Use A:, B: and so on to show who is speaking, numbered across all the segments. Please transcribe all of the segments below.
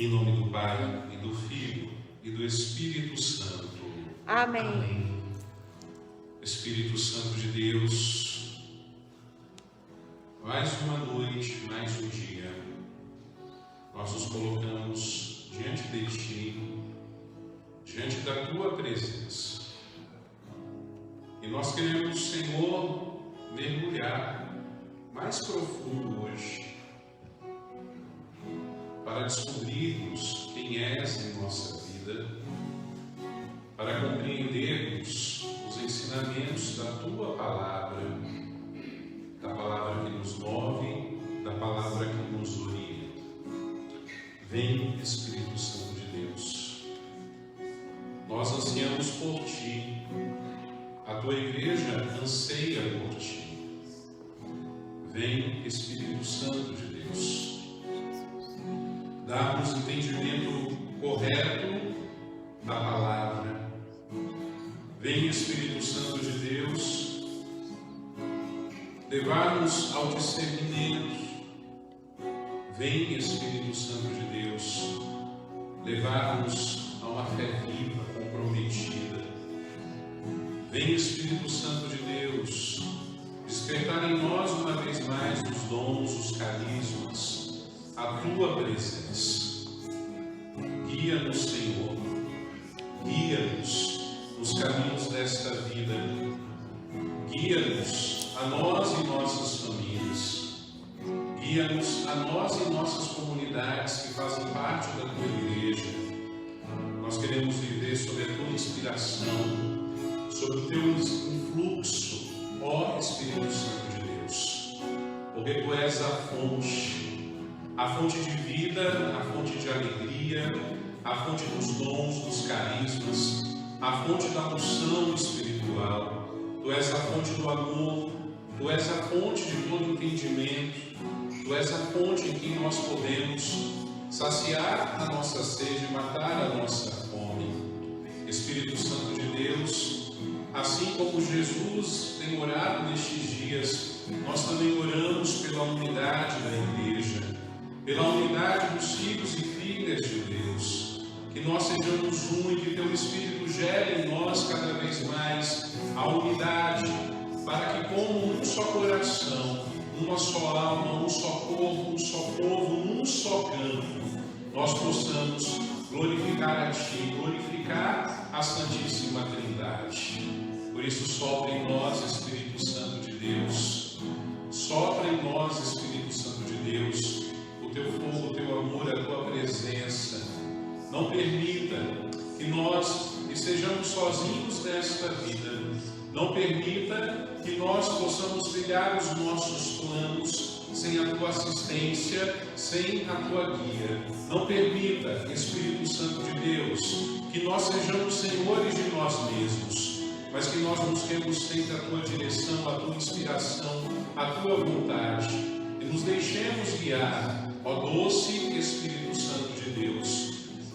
A: Em nome do Pai, e do Filho, e do Espírito Santo.
B: Amém.
A: Amém. Espírito Santo de Deus, mais uma noite, mais um dia, nós nos colocamos diante de Ti, diante da Tua presença. E nós queremos, Senhor, mergulhar mais profundo hoje, para descobrirmos quem és em nossa vida, para compreendermos os ensinamentos da Tua palavra, da palavra que nos move, da palavra que nos orienta. Vem, Espírito Santo de Deus. Nós ansiamos por Ti, a Tua igreja anseia por Ti. Vem, Espírito Santo de Deus, dar-nos entendimento correto da palavra. Vem, Espírito Santo de Deus, levar-nos ao discernimento. Vem, Espírito Santo de Deus, levar-nos a uma fé viva, comprometida. Vem, Espírito Santo de Deus, despertar em nós uma vez mais os dons, os carismas, a Tua presença. Guia-nos, Senhor, guia-nos nos caminhos desta vida, guia-nos a nós e nossas famílias, guia-nos a nós e nossas comunidades que fazem parte da Tua igreja. Nós queremos viver sob a Tua inspiração, sob o Teu influxo, ó Espírito Santo de Deus, porque Tu és a fonte de vida, a fonte de alegria, a fonte dos dons, dos carismas, a fonte da unção espiritual. Tu és a fonte do amor, Tu és a fonte de todo entendimento, Tu és a fonte em que nós podemos saciar a nossa sede, matar a nossa fome. Espírito Santo de Deus, assim como Jesus tem orado nestes dias, nós também oramos pela unidade da igreja, pela unidade dos filhos e filhas de Deus, que nós sejamos um e que Teu Espírito gere em nós cada vez mais a unidade, para que como um só coração, uma só alma, um só corpo, um só povo, um só campo, nós possamos glorificar a Ti, glorificar a Santíssima Trindade. Por isso, sopra em nós, Espírito Santo de Deus, sopra em nós, Espírito Santo de Deus, o Teu fogo, o Teu amor, a Tua presença. Não permita que nós estejamos sozinhos nesta vida. Não permita que nós possamos trilhar os nossos planos sem a Tua assistência, sem a Tua guia. Não permita, Espírito Santo de Deus, que nós sejamos senhores de nós mesmos, mas que nós busquemos sempre a Tua direção, a Tua inspiração, a Tua vontade, e nos deixemos guiar, ó doce Espírito Santo de Deus,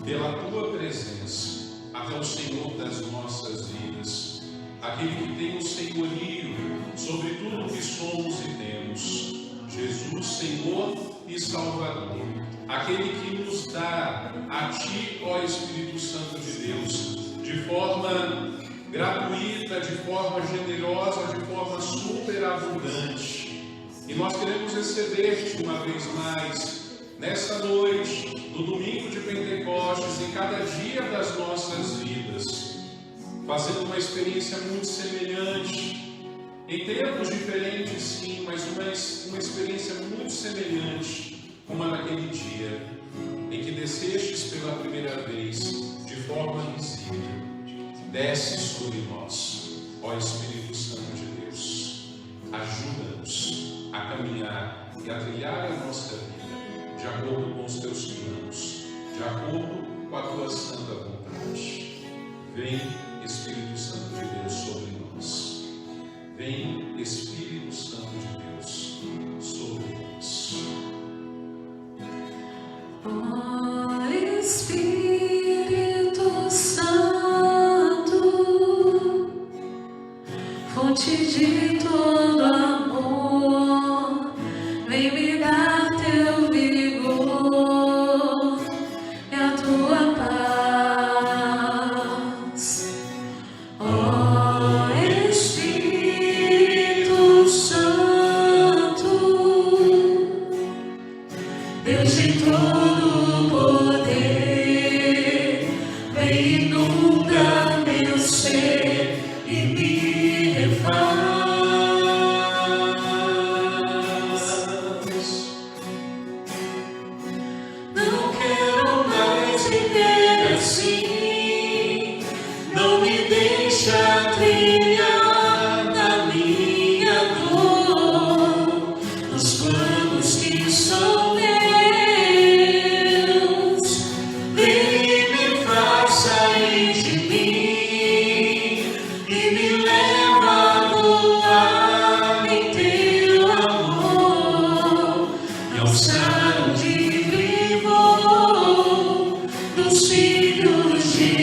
A: pela Tua presença, até o Senhor das nossas vidas, aquele que tem o senhorio sobre tudo o que somos e temos, Jesus, Senhor e Salvador, aquele que nos dá a Ti, ó Espírito Santo de Deus, de forma gratuita, de forma generosa, de forma superabundante. E nós queremos receber-te uma vez mais, nesta noite, no domingo de Pentecostes, em cada dia das nossas vidas, fazendo uma experiência muito semelhante, em tempos diferentes sim, mas uma experiência muito semelhante, como a naquele dia, em que descestes pela primeira vez, de forma visível. Desce sobre nós, ó Espírito Santo de Deus, ajuda-nos a caminhar e a trilhar a nossa vida de acordo com os Teus planos, de acordo com a Tua santa vontade. Vem, Espírito Santo de Deus, sobre nós. Vem, Espírito Santo de Deus, sobre nós.
C: Ó Espírito Santo, fonte de todo amor, vem me dar teu vigor, trilha da minha dor, nos planos que são meus. Vem e me faz sair de mim e me leva a voar em teu amor e ao céu de vigor dos filhos de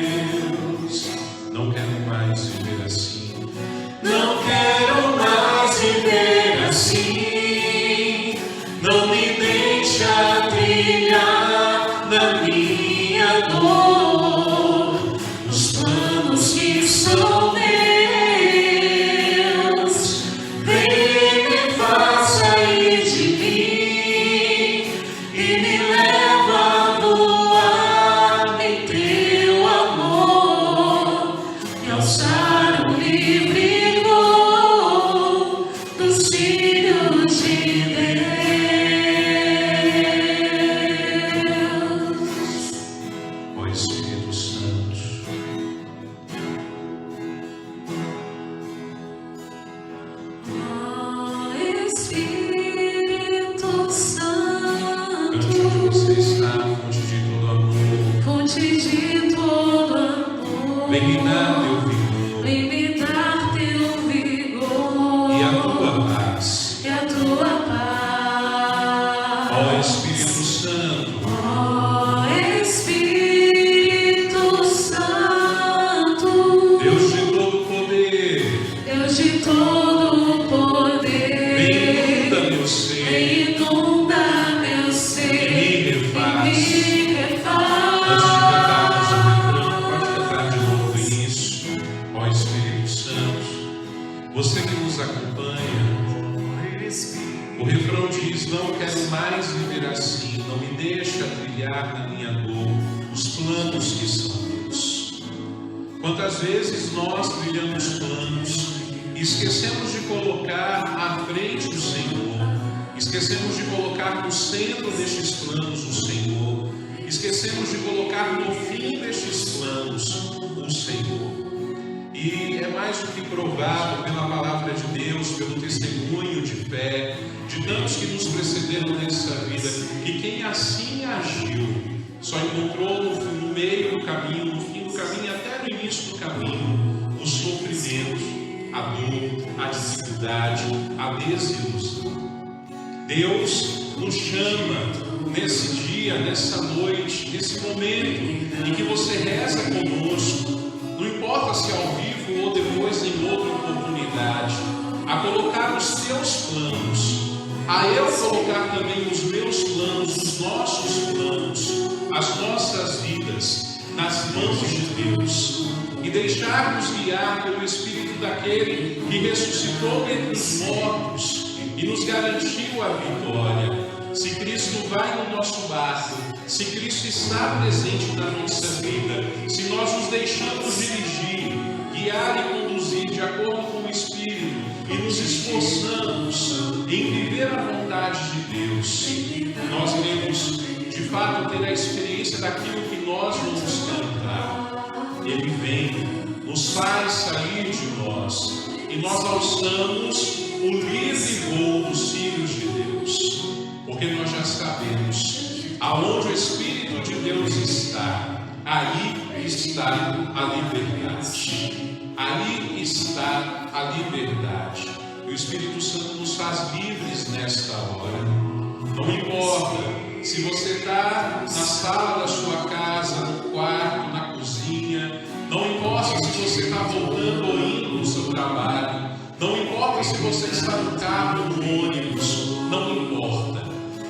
C: Deus.
A: Não quero mais viver assim.
C: Não quero mais viver assim. Não me deixa trilhar na minha dor, nos planos que são meus. Vem e me faz sair de mim e me leva a voar em teu amor e alçar o livre voo dos filhos de Deus.
A: Ó Espírito Santo,
C: Ó Espírito Santo,
A: ante onde você está, fonte de todo amor,
C: fonte de todo amor,
A: vem me dar teu vigor
C: vem me dar teu vigor
A: e a tua paz.
C: e a tua
A: Ó
C: paz.
A: Espírito Santo,
C: Ó Espírito Santo,
A: Deus de todo poder,
C: Deus de todo poder,
A: vem inunda meu ser
C: vem inunda meu
A: e
C: ser
A: me
C: e
A: refaz.
C: me
A: Antes de cantarmos o refrão,
C: refaz.
A: pode cantar de novo isso. Ó Espírito Santo, você que nos acompanha, o refrão diz: não quero mais viver assim, não me deixa trilhar na minha dor os planos que são meus. Quantas vezes nós trilhamos planos e esquecemos de colocar à frente o Senhor, esquecemos de colocar no centro destes planos o Senhor, esquecemos de colocar no fim destes planos o Senhor. E é mais do que provado pela palavra de Deus, pelo testemunho de fé de tantos que nos precederam nessa vida, que quem assim agiu só encontrou no meio do caminho, no fim do caminho, até no início do caminho, o sofrimento, a dor, a dificuldade, a desilusão. Deus nos chama nesse dia, nessa noite, nesse momento em que você reza conosco, não importa se ao vivo ou depois em outra oportunidade, a colocar os seus planos, a eu colocar também os meus planos, os nossos planos, as nossas vidas nas mãos de Deus e deixar-nos guiar pelo Espírito daquele que ressuscitou dentre os mortos e nos garantiu a vitória. Se Cristo vai no nosso barco, se Cristo está presente na nossa vida, se nós nos deixamos dirigir, guiar e conduzir de acordo com o Espírito e nos esforçamos em viver a vontade de Deus, nós iremos de fato ter a experiência daquilo que nós vamos cantar. Ele vem, nos faz sair de nós e nós alçamos o livre voo dos filhos de Deus, porque nós já sabemos aonde o Espírito de Deus está, aí está a liberdade. Aí está a liberdade. E o Espírito Santo nos faz livres nesta hora. Não importa se você está na sala da sua casa, no quarto, na cozinha, não importa se você está voltando ou indo no seu trabalho, não importa se você está no carro, no ônibus, não importa.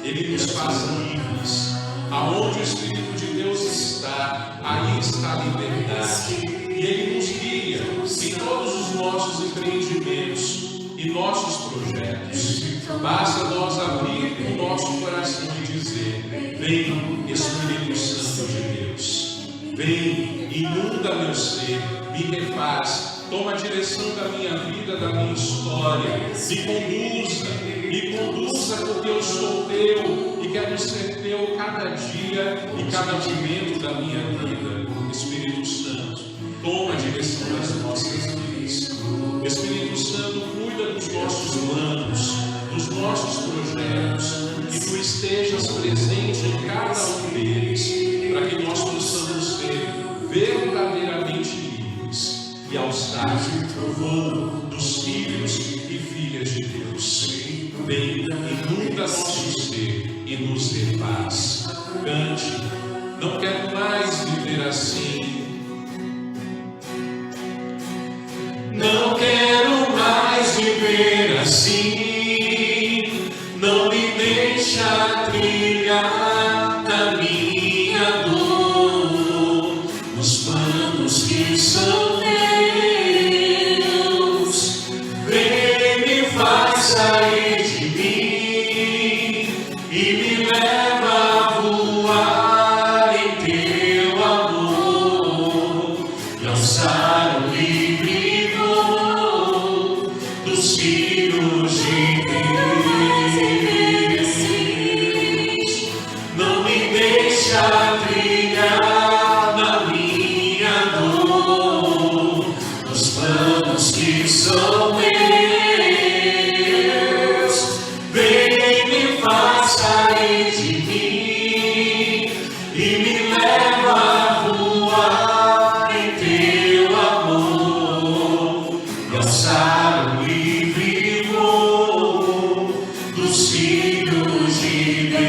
A: Ele nos faz livres. Aonde o Espírito de Deus está, aí está a liberdade. E Ele nos guia em todos os nossos empreendimentos e nossos projetos. Basta nós abrir o nosso coração e dizer: vem, Espírito Santo de Deus, vem, inunda meu ser, me refaz, toma a direção da minha vida, da minha história, me conduza porque eu sou teu e quero ser teu cada dia e cada momento da minha vida. Espírito Santo, toma a direção das nossas vidas. Espírito Santo, cuida dos nossos planos, dos nossos projetos, que tu estejas presente em cada um deles, para que nós possamos ser verdadeiramente livres e alçar o voo dos filhos e filhas de Deus. Vem, inunda nosso ser e nos dê paz. Cante, não quero mais viver assim. Não quero mais viver assim. Não me deixa trilhar na minha dor, os planos que são teus. Vem, me faz sair de mim e me leva a voar em teu amor e alçar o livre voo dos filhos de Deus. Não me deixa trilhar na minha dor, os planos que são meus. Vem, me faz sair de mim e me leva a voar em teu amor e alçar o livre voo dos filhos de Deus.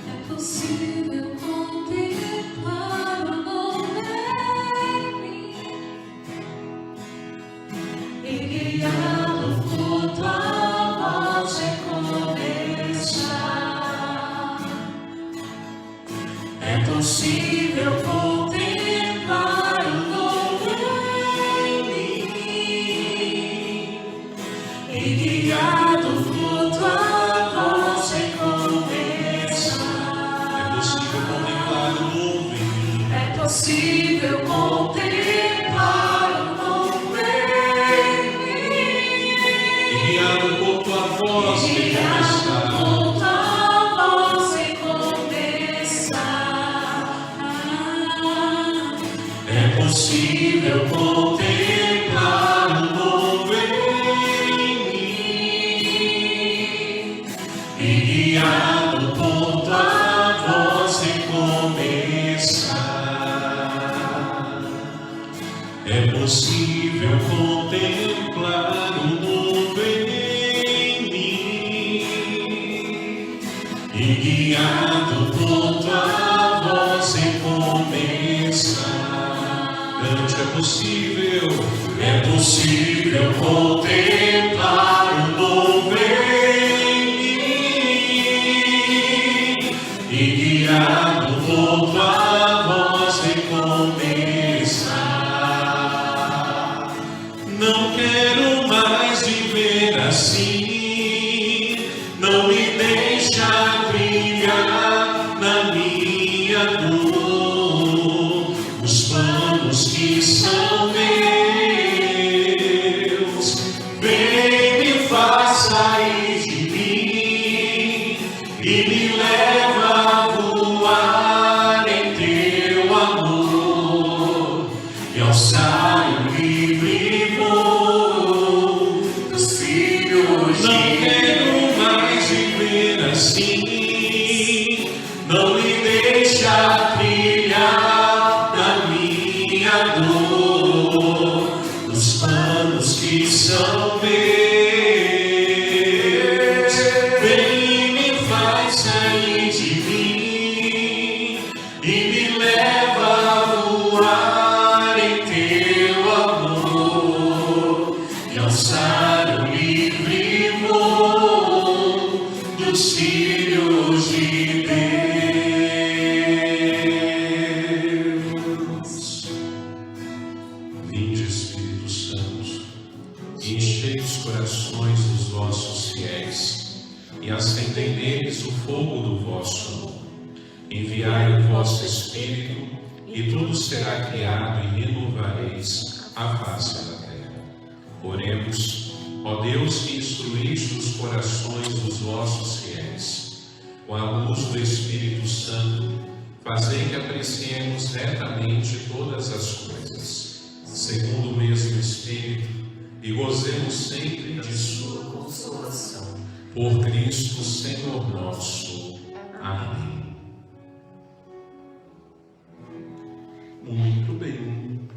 C: É possível contemplar o nome e guiado por tua voz recomeçar. É possível contemplar o nome e guiado por tua voz recomeçar.
A: É possível contemplar o novo em mim.
C: É possível contemplar o novo em mim,
A: E guiado por tua voz recomeçar.
C: por tua voz recomeçar.
A: É possível contemplar o novo em mim e guiado por tua voz recomeçar. É possível contemplar o novo em mim e guiado por tua voz recomeçar. Cante, é possível contemplar o novo em mim e guiado por tua voz recomeçar. Não quero mais viver assim, não me deixa brilhar na minha dor, os planos que são meus. Vem, me faz sair de mim e me leva a voar em teu amor e alçar o livre voo dos filhos. Não quero mais viver assim, não me deixa trilhar na minha dor, os planos que são meus. Vem, me faz sair de mim e me leva a voar em teu amor e alçar o livre voo dos filhos de Deus. enviai o vosso Espírito, e tudo será criado, e renovareis a face da terra. Oremos. Ó Deus, que instruíste os corações dos vossos fiéis, com a luz do Espírito Santo, fazei que apreciemos retamente todas as coisas, segundo o mesmo Espírito, e gozemos sempre de sua consolação. Por Cristo, Senhor nosso. Amém. Muito bem.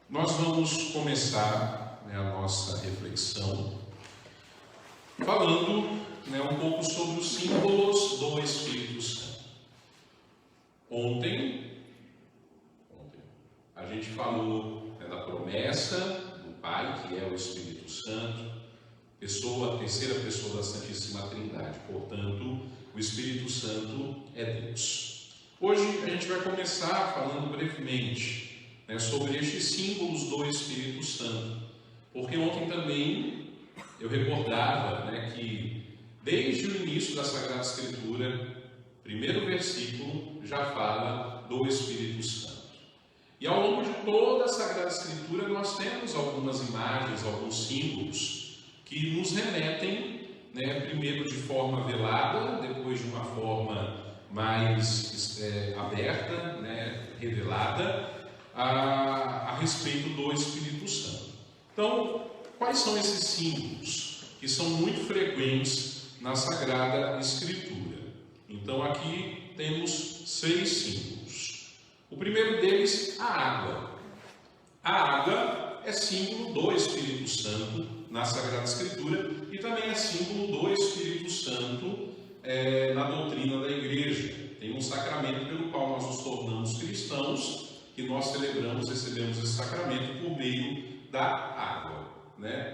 A: Nós vamos começar a nossa reflexão falando um pouco sobre os símbolos do Espírito Santo. Ontem a gente falou da promessa do Pai, que é o Espírito Santo, a terceira pessoa da Santíssima Trindade. Portanto, o Espírito Santo é Deus. Hoje a gente vai começar falando brevemente sobre estes símbolos do Espírito Santo, porque ontem também eu recordava que desde o início da Sagrada Escritura, primeiro versículo já fala do Espírito Santo. E ao longo de toda a Sagrada Escritura nós temos algumas imagens, alguns símbolos que nos remetem, primeiro de forma velada, depois de uma forma mais aberta, revelada, a respeito do Espírito Santo. Então, quais são esses símbolos que são muito frequentes na Sagrada Escritura? Então, aqui temos 6 símbolos. O primeiro deles, a água. A água é símbolo do Espírito Santo na Sagrada Escritura e também é símbolo do Espírito Santo na doutrina da Igreja. Tem um sacramento pelo qual nós nos tornamos cristãos, que nós celebramos, recebemos esse sacramento por meio da água,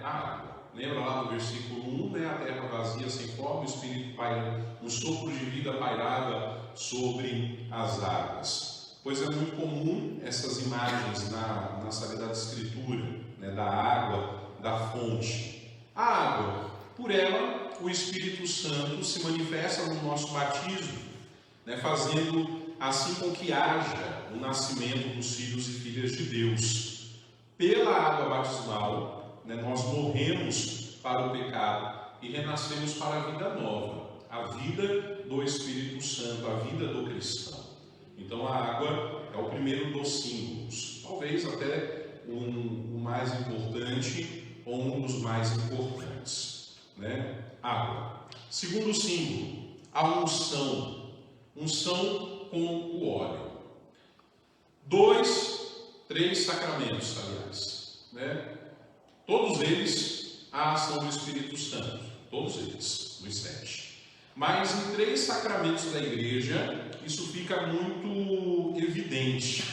A: a água. Lembra lá no versículo 1, a terra vazia sem forma, o Espírito paira, um sopro de vida pairava sobre as águas. Pois é muito comum essas imagens na Sagrada Escritura, da água, da fonte. A água, por ela, o Espírito Santo se manifesta no nosso batismo, fazendo assim com que haja o nascimento dos filhos e filhas de Deus. Pela água batismal, nós morremos para o pecado e renascemos para a vida nova, a vida do Espírito Santo, a vida do cristão. Então a água é o primeiro dos símbolos, talvez até o mais importante ou um dos mais importantes, Água. Segundo símbolo, a unção. Unção com o óleo. 3 sacramentos, aliás, Todos eles a ação do Espírito Santo, todos eles, dos 7. Mas em 3 sacramentos da Igreja, isso fica muito evidente,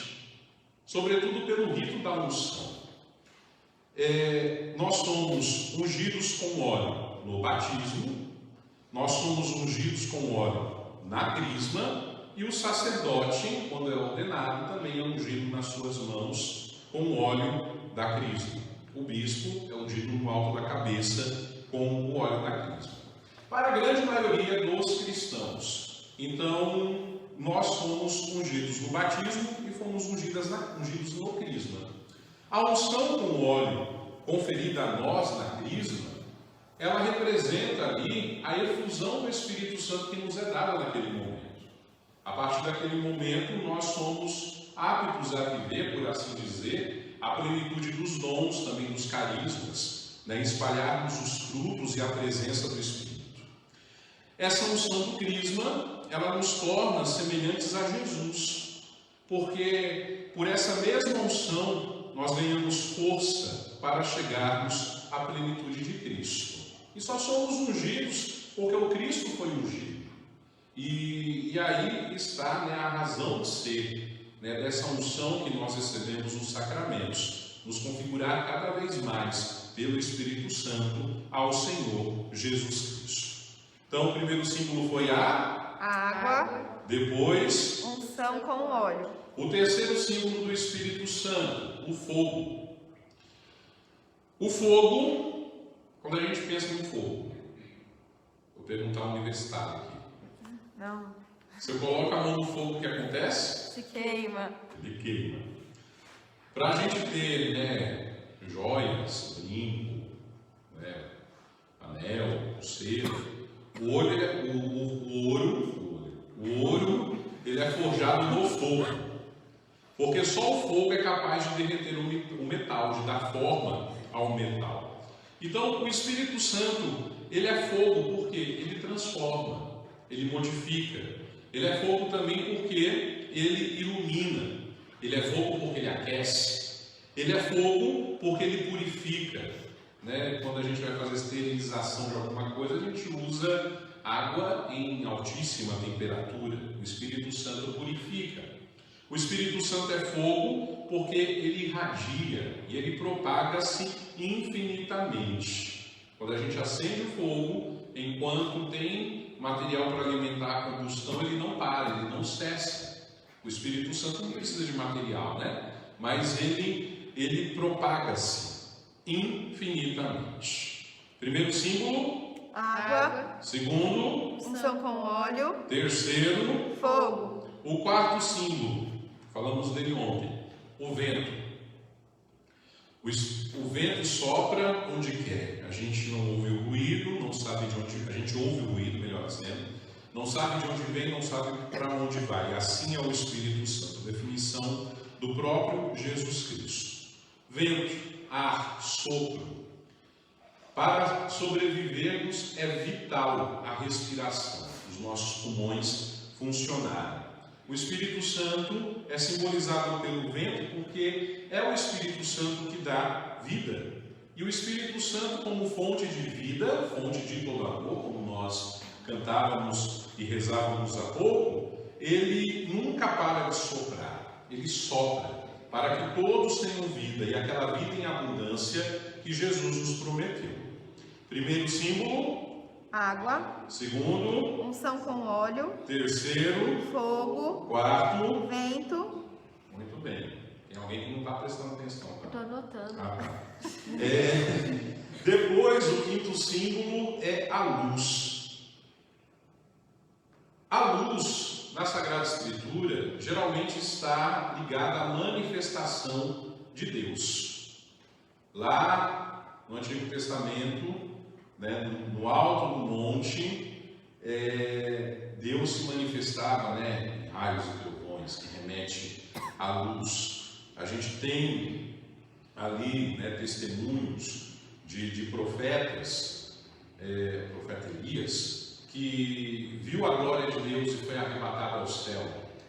A: sobretudo pelo rito da unção. Nós somos ungidos com óleo no batismo, nós somos ungidos com óleo na crisma, e o sacerdote, quando é ordenado, também é ungido nas suas mãos com o óleo da crisma. O bispo é ungido no alto da cabeça com o óleo da crisma. Para a grande maioria dos cristãos, então, nós fomos ungidos no batismo e fomos ungidos no crisma. A unção com o óleo conferida a nós na crisma, ela representa ali a efusão do Espírito Santo que nos é dada naquele momento. A partir daquele momento, nós somos aptos a viver, por assim dizer, a plenitude dos dons, também dos carismas, espalharmos os frutos e a presença do Espírito. Essa unção do crisma, ela nos torna semelhantes a Jesus, porque por essa mesma unção, nós ganhamos força para chegarmos à plenitude de Cristo. E só somos ungidos porque o Cristo foi ungido. E aí está a razão de ser dessa unção que nós recebemos nos sacramentos, nos configurar cada vez mais pelo Espírito Santo ao Senhor Jesus Cristo. Então, o primeiro símbolo foi a
B: água,
A: depois
B: unção com óleo.
A: O terceiro símbolo do Espírito Santo, o fogo. O fogo, quando a gente pensa no fogo, vou perguntar ao universitário aqui.
B: Não.
A: Você coloca a mão no fogo, o que acontece?
B: Se queima.
A: Ele queima. Para a gente ter, né, joias, brinco, né, anel, pulseira, o ouro ele é forjado no fogo, porque só o fogo é capaz de derreter o metal, de dar forma ao metal. Então, o Espírito Santo, ele é fogo porque ele transforma, ele modifica. Ele é fogo também porque ele ilumina. Ele é fogo porque ele aquece. Ele é fogo porque ele purifica. Né? Quando a gente vai fazer esterilização de alguma coisa, a gente usa água em altíssima temperatura. O Espírito Santo purifica. O Espírito Santo é fogo porque ele irradia e ele propaga-se infinitamente. Quando a gente acende o fogo, enquanto tem material para alimentar a combustão, ele não para, ele não cessa. O Espírito Santo não precisa de material, né? Mas ele propaga-se infinitamente. Primeiro símbolo,
B: Água.
A: segundo,
B: Unção com óleo.
A: terceiro,
B: Fogo.
A: o quarto símbolo, falamos dele ontem, o vento. O vento sopra onde quer. A gente não ouve o ruído, não sabe de onde. A gente ouve o ruído, melhor dizendo. Não sabe de onde vem, não sabe para onde vai. E assim é o Espírito Santo. Definição do próprio Jesus Cristo. Vento, ar, sopro. Para sobrevivermos é vital a respiração, os nossos pulmões funcionarem. O Espírito Santo é simbolizado pelo vento porque é o Espírito Santo que dá vida. E o Espírito Santo, como fonte de vida, fonte de todo amor, como nós cantávamos e rezávamos há pouco, ele nunca para de soprar, ele sopra para que todos tenham vida e aquela vida em abundância que Jesus nos prometeu. Primeiro símbolo,
B: Água.
A: segundo,
B: Unção com óleo.
A: terceiro,
B: Fogo.
A: quarto.
B: Vento.
A: Muito bem. Tem alguém que não está prestando atenção, tá?
C: Estou anotando.
A: Depois, o quinto símbolo é a luz. A luz, na Sagrada Escritura, geralmente está ligada à manifestação de Deus. Lá no Antigo Testamento, né, no alto do monte, Deus se manifestava, né, em raios e trovões, que remete à luz. A gente tem ali, né, testemunhos de profetas, profeta Elias, que viu a glória de Deus e foi arrebatado ao céu.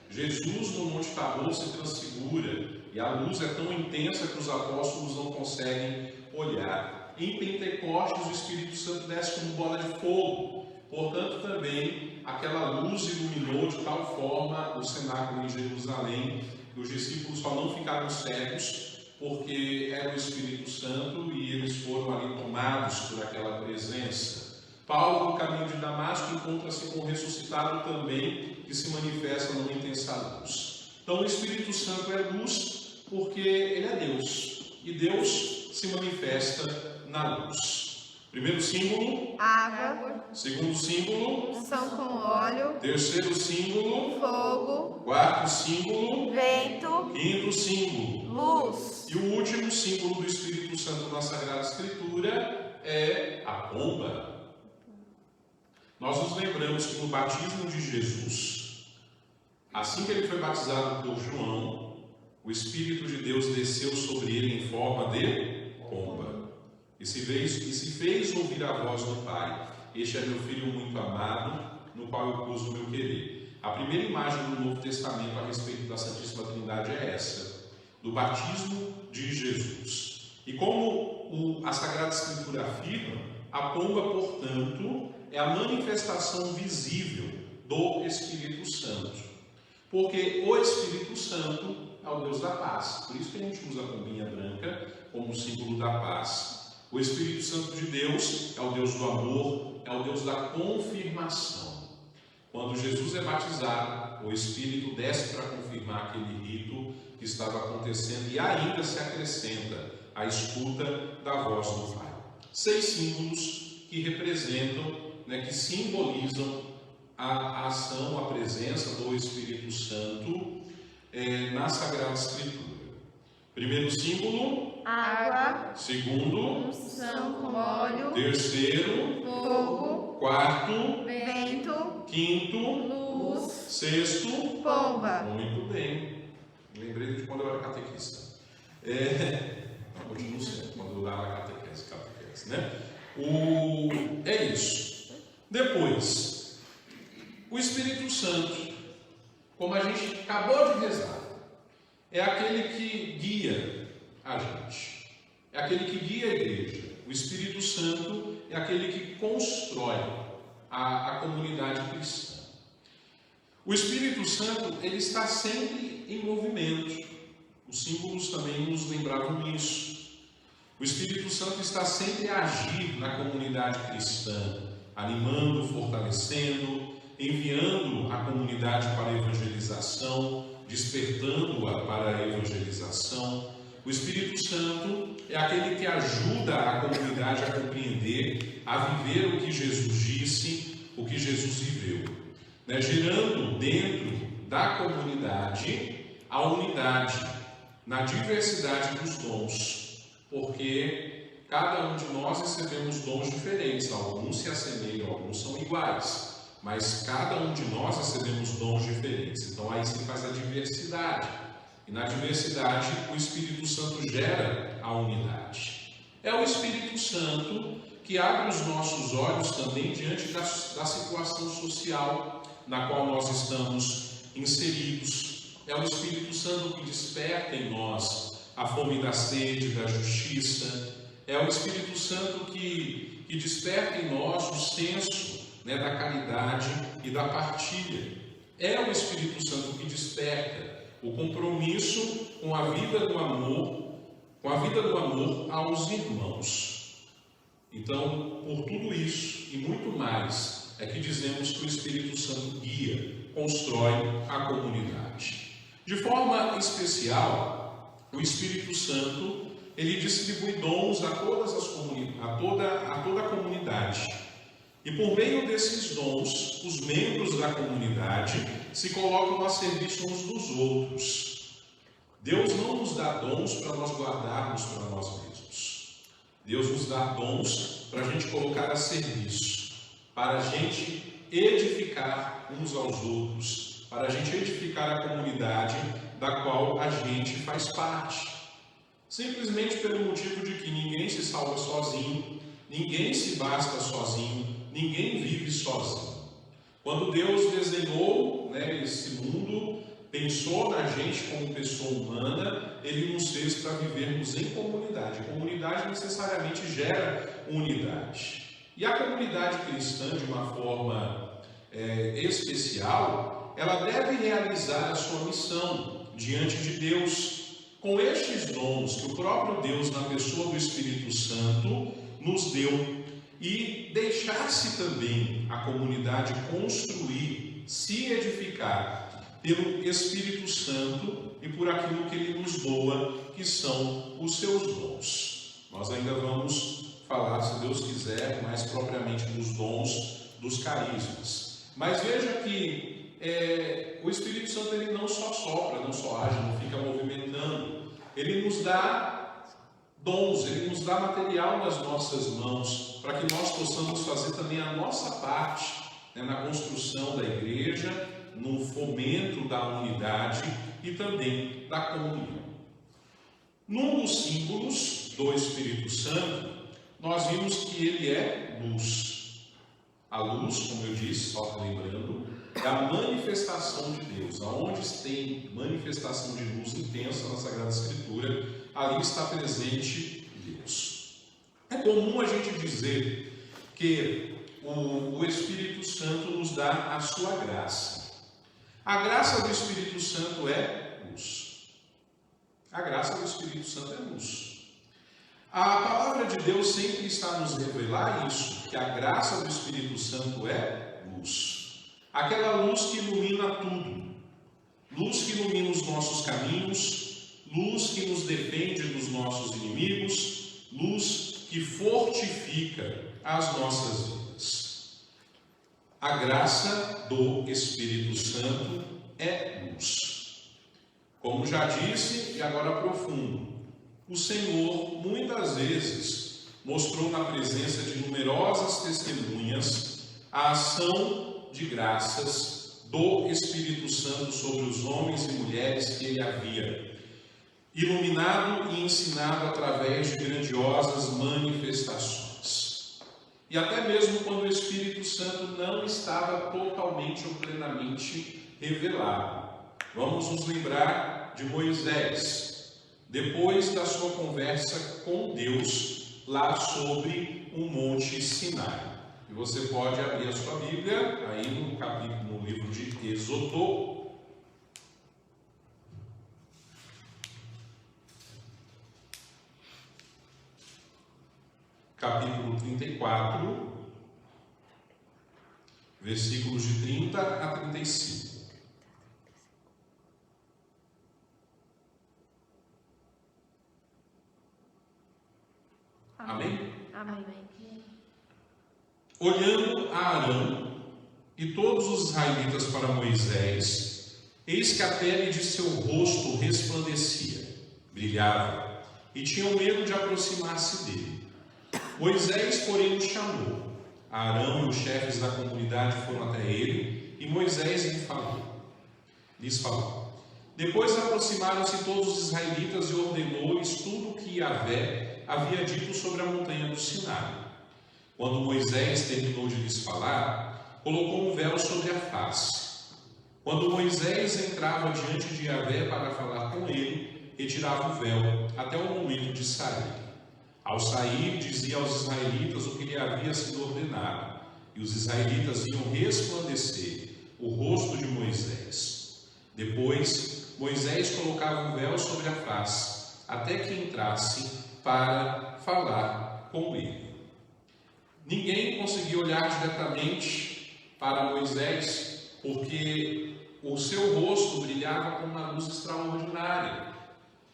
A: Jesus no Monte Tabor se transfigura e a luz é tão intensa que os apóstolos não conseguem olhar. Em Pentecostes o Espírito Santo desce como bola de fogo. Portanto, também aquela luz iluminou de tal forma o cenáculo em Jerusalém que os discípulos só não ficaram cegos porque era o Espírito Santo e eles foram ali tomados por aquela presença. Paulo, no caminho de Damasco, encontra-se com o ressuscitado também, que se manifesta numa intensa luz. Então, o Espírito Santo é luz porque ele é Deus e Deus se manifesta na luz. Primeiro símbolo,
B: Água.
A: segundo símbolo,
B: Unção com óleo.
A: terceiro símbolo,
B: Fogo.
A: quarto símbolo,
B: Vento.
A: quinto símbolo.
B: Luz.
A: E o último símbolo do Espírito Santo na Sagrada Escritura é a pomba. Nós nos lembramos que no batismo de Jesus, assim que ele foi batizado por João, o Espírito de Deus desceu sobre ele em forma de pomba. E se fez ouvir a voz do Pai. Este é meu Filho muito amado, no qual eu pus o meu querer. A primeira imagem do Novo Testamento a respeito da Santíssima Trindade é essa, do batismo de Jesus. E como a Sagrada Escritura afirma, a pomba, portanto, é a manifestação visível do Espírito Santo. Porque o Espírito Santo é o Deus da paz. Por isso que a gente usa a pombinha branca como símbolo da paz. O Espírito Santo de Deus é o Deus do amor, é o Deus da confirmação. Quando Jesus é batizado, o Espírito desce para confirmar aquele rito que estava acontecendo e ainda se acrescenta a escuta da voz do Pai. 6 símbolos que representam, que simbolizam a ação, a presença do Espírito Santo na Sagrada Escritura. Primeiro símbolo,
B: água.
A: Segundo,
B: Unção com óleo.
A: Terceiro,
B: Fogo.
A: Quarto,
B: Vento.
A: quinto,
B: Luz.
A: sexto,
B: Pomba.
A: muito bem. Lembrei de quando eu era catequista. Continuo sendo, quando eu dava catequese, né? É isso. Depois, o Espírito Santo, como a gente acabou de rezar, é aquele que guia a gente, é aquele que guia a igreja. O Espírito Santo é aquele que constrói a comunidade cristã. O Espírito Santo, ele está sempre em movimento. Os símbolos também nos lembravam isso. O Espírito Santo está sempre a agir na comunidade cristã, animando, fortalecendo, enviando a comunidade para a evangelização, despertando-a para a evangelização. O Espírito Santo é aquele que ajuda a comunidade a compreender, a viver o que Jesus disse, o que Jesus viveu, gerando dentro da comunidade a unidade, na diversidade dos dons, porque cada um de nós recebemos dons diferentes, alguns se assemelham, alguns são iguais, mas cada um de nós recebemos dons diferentes. Então aí se faz a diversidade, e na diversidade o Espírito Santo gera a unidade. É o Espírito Santo que abre os nossos olhos também diante da situação social na qual nós estamos inseridos. É o Espírito Santo que desperta em nós a fome da sede, da justiça. É o Espírito Santo que desperta em nós o senso da caridade e da partilha. É o Espírito Santo que desperta o compromisso com a vida do amor, aos irmãos. Então, por tudo isso e muito mais, é que dizemos que o Espírito Santo guia, constrói a comunidade. De forma especial, o Espírito Santo, ele distribui dons a toda a comunidade. E por meio desses dons, os membros da comunidade se colocam a serviço uns dos outros. Deus não nos dá dons para nós guardarmos para nós mesmos. Deus nos dá dons para a gente colocar a serviço, para a gente edificar uns aos outros, para a gente edificar a comunidade da qual a gente faz parte. Simplesmente pelo motivo de que ninguém se salva sozinho, ninguém se basta sozinho, ninguém vive sozinho. Quando Deus desenhou esse mundo, pensou na gente como pessoa humana, Ele nos fez para vivermos em comunidade. Comunidade necessariamente gera unidade. E a comunidade cristã, de uma forma especial, ela deve realizar a sua missão diante de Deus, com estes dons que o próprio Deus, na pessoa do Espírito Santo, nos deu, e deixar-se também a comunidade construir, se edificar pelo Espírito Santo e por aquilo que Ele nos doa, que são os seus dons. Nós ainda vamos falar, se Deus quiser, mais propriamente dos dons, dos carismas. Mas veja que o Espírito Santo, ele não só sopra, não só age, não fica movimentando. Ele nos dá dons, ele nos dá material nas nossas mãos, para que nós possamos fazer também a nossa parte na construção da igreja, no fomento da unidade e também da comunhão. Num dos símbolos do Espírito Santo, nós vimos que ele é luz. A luz, como eu disse, só lembrando, é a manifestação de Deus. Aonde tem manifestação de luz intensa na Sagrada Escritura, ali está presente Deus. É comum a gente dizer que o Espírito Santo nos dá a sua graça. A graça do Espírito Santo é luz. A graça do Espírito Santo é luz. A palavra de Deus sempre está a nos revelar isso, que a graça do Espírito Santo é luz. Aquela luz que ilumina tudo, luz que ilumina os nossos caminhos, luz que nos defende dos nossos inimigos, luz que fortifica as nossas vidas. A graça do Espírito Santo é luz. Como já disse e agora aprofundo, o Senhor muitas vezes mostrou na presença de numerosas testemunhas a ação de graças do Espírito Santo sobre os homens e mulheres que ele havia iluminado e ensinado através de grandiosas manifestações. E até mesmo quando o Espírito Santo não estava totalmente ou plenamente revelado. Vamos nos lembrar de Moisés, depois da sua conversa com Deus lá sobre o Monte Sinai. E você pode abrir a sua Bíblia aí no livro de Êxodo. Capítulo 34, versículos de 30 a 35. Amém?
B: Amém.
A: Olhando a Arão e todos os israelitas para Moisés, eis que a pele de seu rosto resplandecia, brilhava, e tinham medo de aproximar-se dele. Moisés, porém, o chamou. Arão e os chefes da comunidade foram até ele, e Moisés lhes falou. Depois aproximaram-se todos os israelitas e ordenou-lhes tudo o que Yahvé havia dito sobre a montanha do Sinai. Quando Moisés terminou de lhes falar, colocou um véu sobre a face. Quando Moisés entrava diante de Yahvé para falar com ele, retirava o véu até o momento de sair. Ao sair, dizia aos israelitas o que lhe havia sido ordenado, e os israelitas viam resplandecer o rosto de Moisés. Depois, Moisés colocava um véu sobre a face, até que entrasse para falar com ele. Ninguém conseguia olhar diretamente para Moisés, porque o seu rosto brilhava com uma luz extraordinária.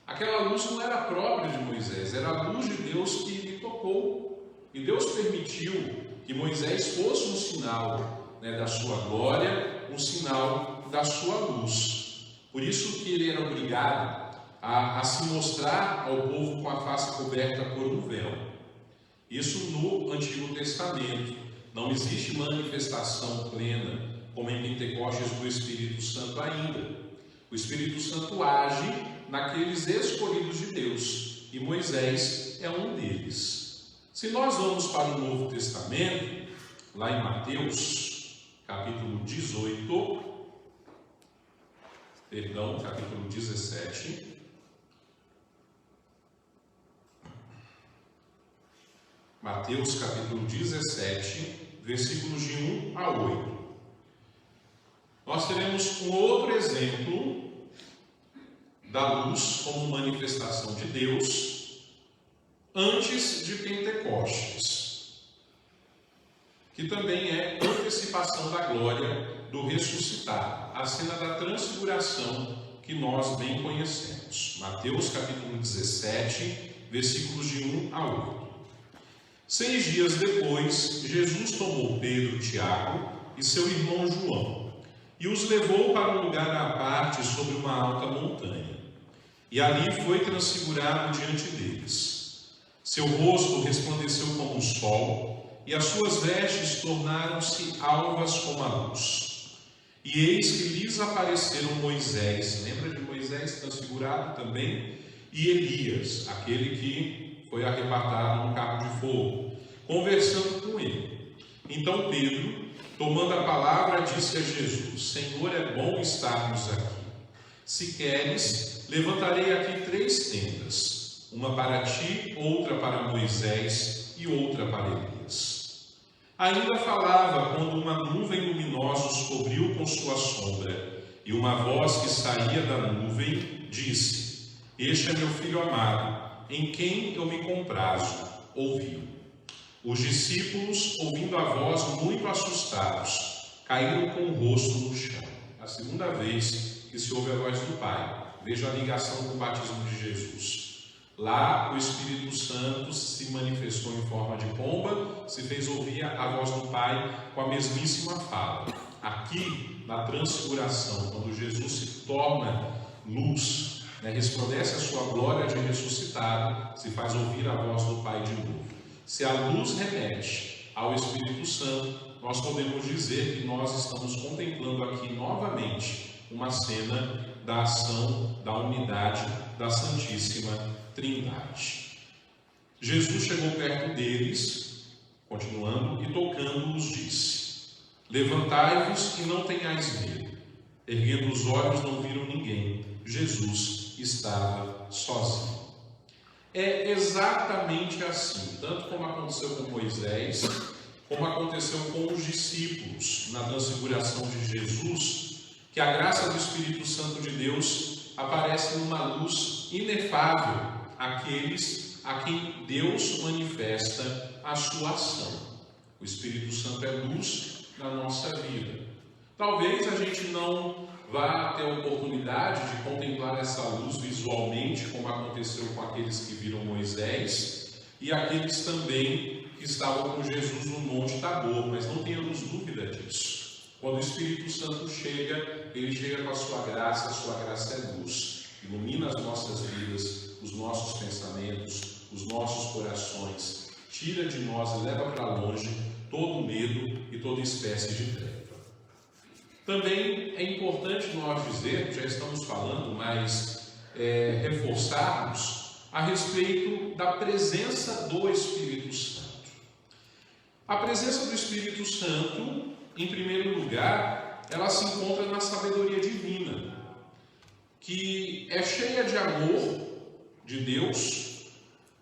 A: Aquela luz não era própria de Moisés, era a luz de Deus que lhe tocou. E Deus permitiu que Moisés fosse um sinal da sua glória, um sinal da sua luz. Por isso que ele era obrigado a se mostrar ao povo com a face coberta por um véu. Isso no Antigo Testamento. Não existe manifestação plena, como em Pentecostes, do Espírito Santo ainda. O Espírito Santo age naqueles escolhidos de Deus, e Moisés é um deles. Se nós vamos para o Novo Testamento, lá em Mateus, capítulo 17, Mateus capítulo 17, versículos de 1 a 8. Nós teremos um outro exemplo da luz como manifestação de Deus antes de Pentecostes, que também é antecipação da glória do ressuscitado, a cena da transfiguração que nós bem conhecemos. Mateus capítulo 17, versículos de 1 a 8. 6 dias depois, Jesus tomou Pedro, Tiago e seu irmão João e os levou para um lugar à parte sobre uma alta montanha. E ali foi transfigurado diante deles. Seu rosto resplandeceu como o sol, e as suas vestes tornaram-se alvas como a luz. E eis que lhes apareceram Moisés, lembra de Moisés transfigurado também? E Elias, aquele que foi arrebatado num carro de fogo, conversando com ele. Então Pedro, tomando a palavra, disse a Jesus: Senhor, é bom estarmos aqui. Se queres, levantarei aqui 3 tendas, uma para ti, outra para Moisés e outra para Elias. Ainda falava quando uma nuvem luminosa os cobriu com sua sombra, e uma voz que saía da nuvem disse: Este é meu filho amado, em quem eu me comprazo. Ouviu. Os discípulos, ouvindo a voz, muito assustados, caíram com o rosto no chão. A segunda vez que se ouve a voz do Pai. veja a ligação com o batismo de Jesus. Lá o Espírito Santo se manifestou em forma de pomba, se fez ouvir a voz do Pai com a mesmíssima fala. Aqui, na transfiguração, quando Jesus se torna luz, resplandece a sua glória de ressuscitado, se faz ouvir a voz do Pai de novo. Se a luz remete ao Espírito Santo, nós podemos dizer que nós estamos contemplando aqui novamente uma cena da ação, da unidade da Santíssima Trindade. Jesus chegou perto deles, continuando, e tocando-os disse: levantai-vos e não tenhais medo. Erguendo os olhos, não viram ninguém. Jesus estava sozinho. É exatamente assim, tanto como aconteceu com Moisés, como aconteceu com os discípulos na transfiguração de Jesus, que a graça do Espírito Santo de Deus aparece numa luz inefável àqueles a quem Deus manifesta a sua ação. O Espírito Santo é luz na nossa vida. Talvez a gente não vá ter a oportunidade de contemplar essa luz visualmente, como aconteceu com aqueles que viram Moisés e aqueles também que estavam com Jesus no Monte Tabor, mas não tenhamos dúvida disso. Quando o Espírito Santo chega, ele chega com a sua graça é luz, ilumina as nossas vidas, os nossos pensamentos, os nossos corações, tira de nós e leva para longe todo medo e toda espécie de treva. Também é importante nós dizermos, já estamos falando, mas reforçarmos a respeito da presença do Espírito Santo. A presença do Espírito Santo, em primeiro lugar, ela se encontra na sabedoria divina, que é cheia de amor de Deus,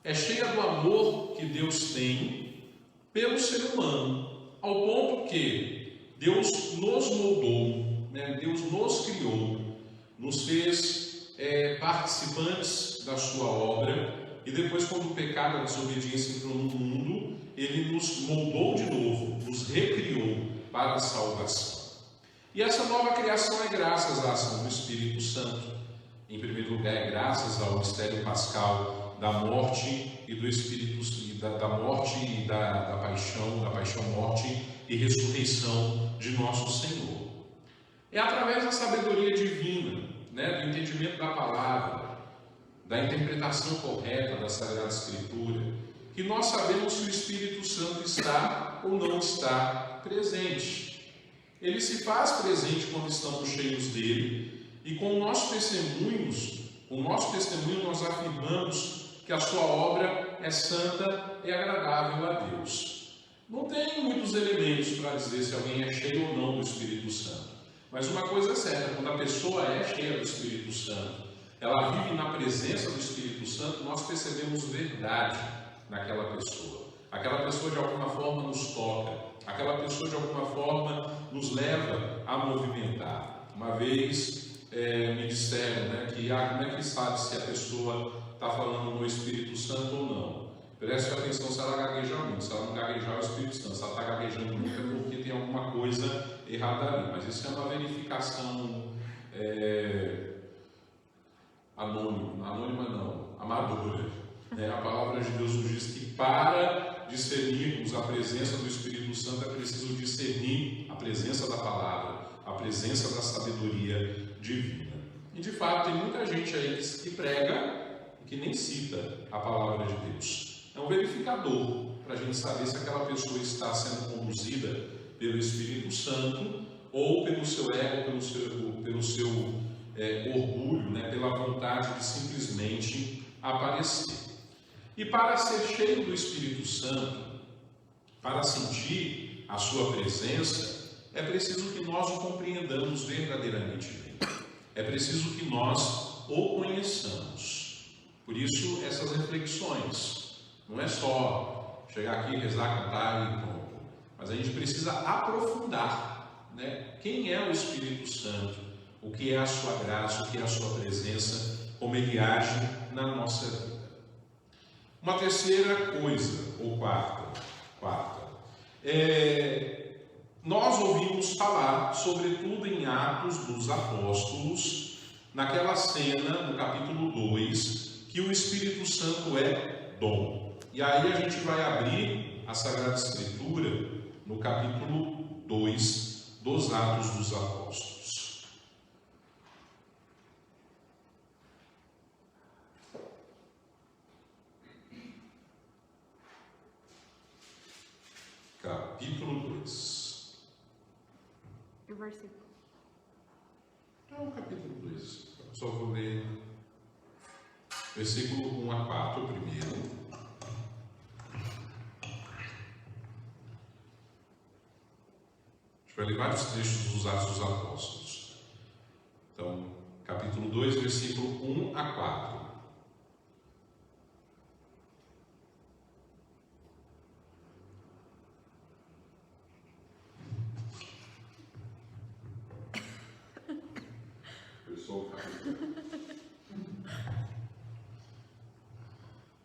A: é cheia do amor que Deus tem pelo ser humano, ao ponto que Deus nos moldou, Deus nos criou, nos fez participantes da sua obra, e depois, quando o pecado e a desobediência entrou no mundo, ele nos moldou de novo, nos recriou para a salvação. E essa nova criação é graças à ação do Espírito Santo. Em primeiro lugar, é graças ao mistério pascal da morte e do Espírito, da morte e da paixão, morte e ressurreição de nosso Senhor. É através da sabedoria divina, do entendimento da palavra, da interpretação correta da Sagrada Escritura, que nós sabemos se o Espírito Santo está ou não está presente. Ele se faz presente quando estamos cheios dele, e com o nosso testemunho nós afirmamos que a sua obra é santa e agradável a Deus. Não tem muitos elementos para dizer se alguém é cheio ou não do Espírito Santo. Mas uma coisa é certa, quando a pessoa é cheia do Espírito Santo, ela vive na presença do Espírito Santo, nós percebemos verdade naquela pessoa. Aquela pessoa de alguma forma nos toca, aquela pessoa de alguma forma nos leva a movimentar. Uma vez me disseram que como é que sabe se a pessoa está falando no Espírito Santo ou não? Preste atenção se ela gaguejar muito. Se ela não gaguejar, é o Espírito Santo. Se ela está gaguejando muito, é porque tem alguma coisa errada ali. Mas isso é uma verificação anônima não, amadora. A palavra de Deus nos diz que para discernirmos a presença do Espírito Santo é preciso discernir a presença da palavra, a presença da sabedoria divina. E de fato tem muita gente aí que prega e que nem cita a palavra de Deus. É um verificador para a gente saber se aquela pessoa está sendo conduzida pelo Espírito Santo ou pelo seu ego, pelo seu orgulho, pela vontade de simplesmente aparecer. E para ser cheio do Espírito Santo, para sentir a sua presença, é preciso que nós o compreendamos verdadeiramente bem. É preciso que nós o conheçamos. Por isso, essas reflexões. Não é só chegar aqui, rezar, cantar e pronto. Mas a gente precisa aprofundar, quem é o Espírito Santo, o que é a sua graça, o que é a sua presença, como ele age na nossa vida. Uma terceira coisa, ou quarta, nós ouvimos falar, sobretudo em Atos dos Apóstolos, naquela cena, no capítulo 2, que o Espírito Santo é dom. E aí a gente vai abrir a Sagrada Escritura no capítulo 2 dos Atos dos Apóstolos. Capítulo 2.
B: E o versículo?
A: Não, capítulo 2. Só vou ler versículo 1 a 4 primeiro. A gente vai ler vários trechos dos Atos dos Apóstolos. Então, capítulo 2, versículo 1 a 4.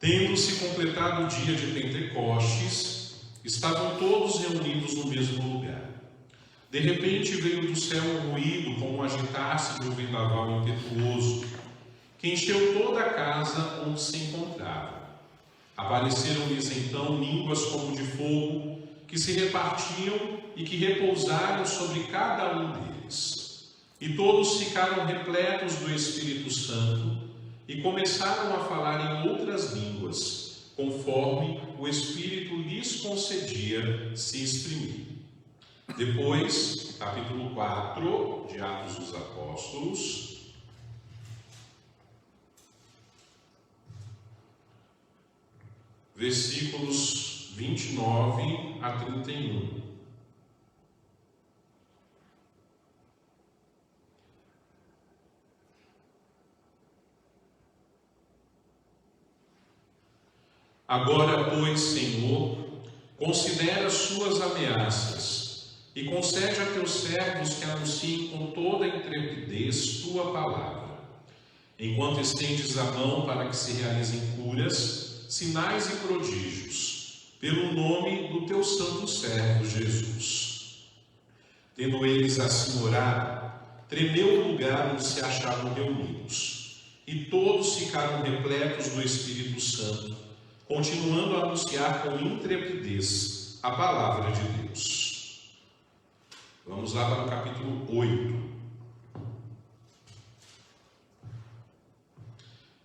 A: Tendo-se completado o dia de Pentecostes, estavam todos reunidos no mesmo lugar. De repente veio do céu um ruído, como um agitar-se de um vendaval impetuoso, que encheu toda a casa onde se encontravam. Apareceram-lhes então línguas como de fogo, que se repartiam e que repousaram sobre cada um deles. E todos ficaram repletos do Espírito Santo e começaram a falar em outras línguas, conforme o Espírito lhes concedia se exprimir. Depois, capítulo 4 de Atos dos Apóstolos, versículos 29 a 31. Agora, pois, Senhor, considera as suas ameaças e concede a teus servos que anunciem com toda a intrepidez tua palavra, enquanto estendes a mão para que se realizem curas, sinais e prodígios, pelo nome do teu santo servo Jesus. Tendo eles assim orado, tremeu o lugar onde se achavam reunidos, e todos ficaram repletos do Espírito Santo, continuando a anunciar com intrepidez a palavra de Deus. Vamos lá para o capítulo 8.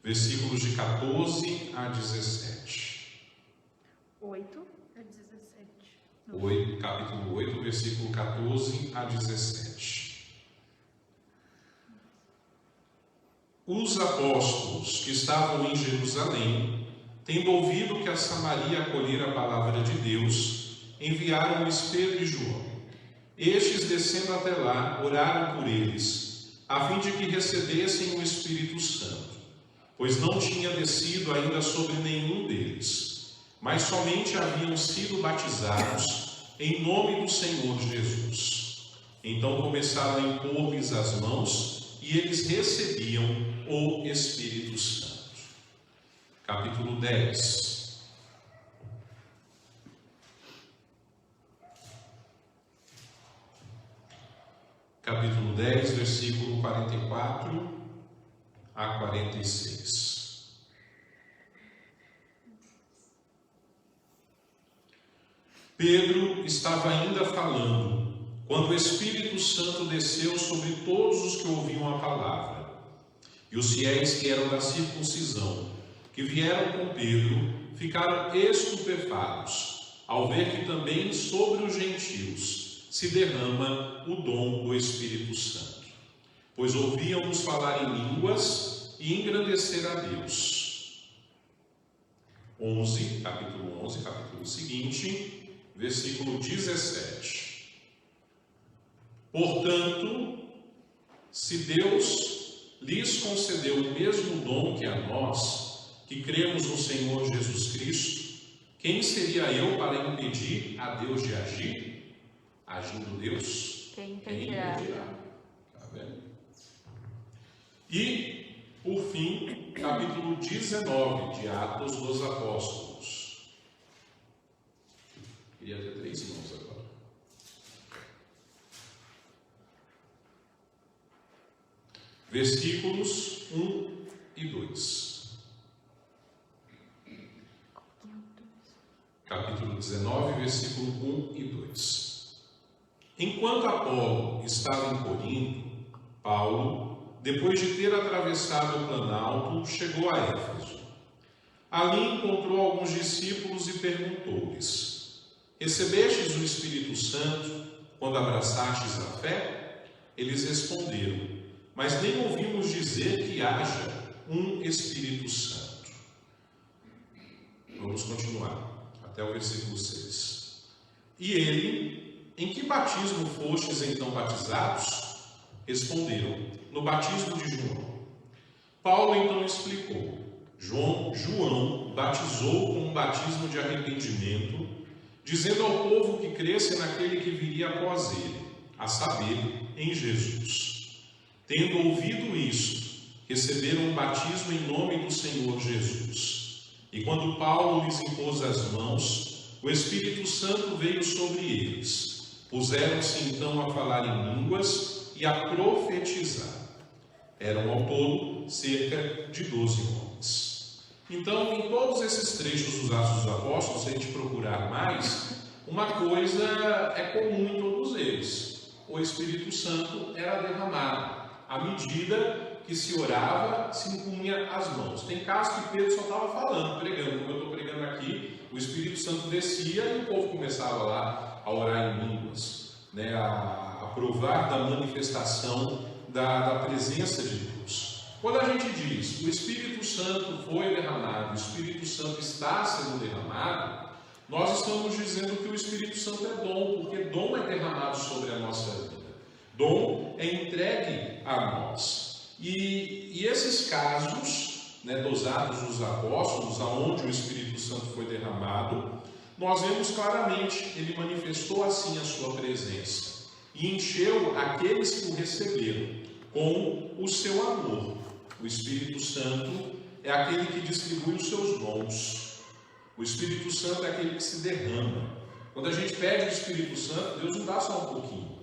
A: Versículos de 14 a 17.
B: 8 a 17.
A: Capítulo 8, versículo 14 a 17. Os apóstolos que estavam em Jerusalém, tendo ouvido que a Samaria acolhera a palavra de Deus, enviaram-lhes Pedro e João. Estes, descendo até lá, oraram por eles, a fim de que recebessem o Espírito Santo, pois não tinha descido ainda sobre nenhum deles, mas somente haviam sido batizados em nome do Senhor Jesus. Então começaram a impor-lhes as mãos, e eles recebiam o Espírito Santo. Capítulo 10. Capítulo 10, versículo 44 a 46. Pedro estava ainda falando, quando o Espírito Santo desceu sobre todos os que ouviam a palavra. E os fiéis que eram da circuncisão, que vieram com Pedro, ficaram estupefatos, ao ver que também sobre os gentios se derrama o dom do Espírito Santo, pois ouvíamos falar em línguas e engrandecer a Deus. 11, capítulo 11, capítulo seguinte, versículo 17. Portanto, se Deus lhes concedeu o mesmo dom que a nós, que cremos no Senhor Jesus Cristo, quem seria eu para impedir a Deus de agir? Agindo Deus?
B: Quem impedirá?
A: Tá vendo? E, por fim, capítulo 19 de Atos dos Apóstolos. Queria ter 3 mãos agora. versículos 1 e 2. Capítulo 19, versículo 1 e 2. Enquanto Apolo estava em Corinto, Paulo, depois de ter atravessado o Planalto, chegou a Éfeso. Ali encontrou alguns discípulos e perguntou-lhes: recebestes o Espírito Santo quando abraçastes a fé? Eles responderam: mas nem ouvimos dizer que haja um Espírito Santo. Vamos continuar até o versículo 6. E ele: em que batismo fostes então batizados? Responderam: no batismo de João. Paulo então explicou: João batizou com um batismo de arrependimento, dizendo ao povo que cresce naquele que viria após ele, a saber, em Jesus. Tendo ouvido isso, receberam um batismo em nome do Senhor Jesus. E quando Paulo lhes impôs as mãos, o Espírito Santo veio sobre eles. Puseram-se então a falar em línguas e a profetizar. Eram ao todo cerca de 12 homens. Então, em todos esses trechos dos Atos dos Apóstolos, se a gente procurar mais, uma coisa é comum em todos eles: o Espírito Santo era derramado. À medida que se orava, se impunha as mãos. Tem casos que Pedro só estava falando, pregando. Como eu estou pregando aqui, o Espírito Santo descia e o povo começava lá a orar em línguas, né, a provar da manifestação da presença de Deus. Quando a gente diz o Espírito Santo foi derramado, o Espírito Santo está sendo derramado, nós estamos dizendo que o Espírito Santo é dom, porque dom é derramado sobre a nossa vida. Dom é entregue a nós. E esses casos, né, dos Atos dos Apóstolos, aonde o Espírito Santo foi derramado, nós vemos claramente, ele manifestou assim a sua presença e encheu aqueles que o receberam com o seu amor. O Espírito Santo é aquele que distribui os seus dons. O Espírito Santo é aquele que se derrama. Quando a gente pede o Espírito Santo, Deus não dá só um pouquinho.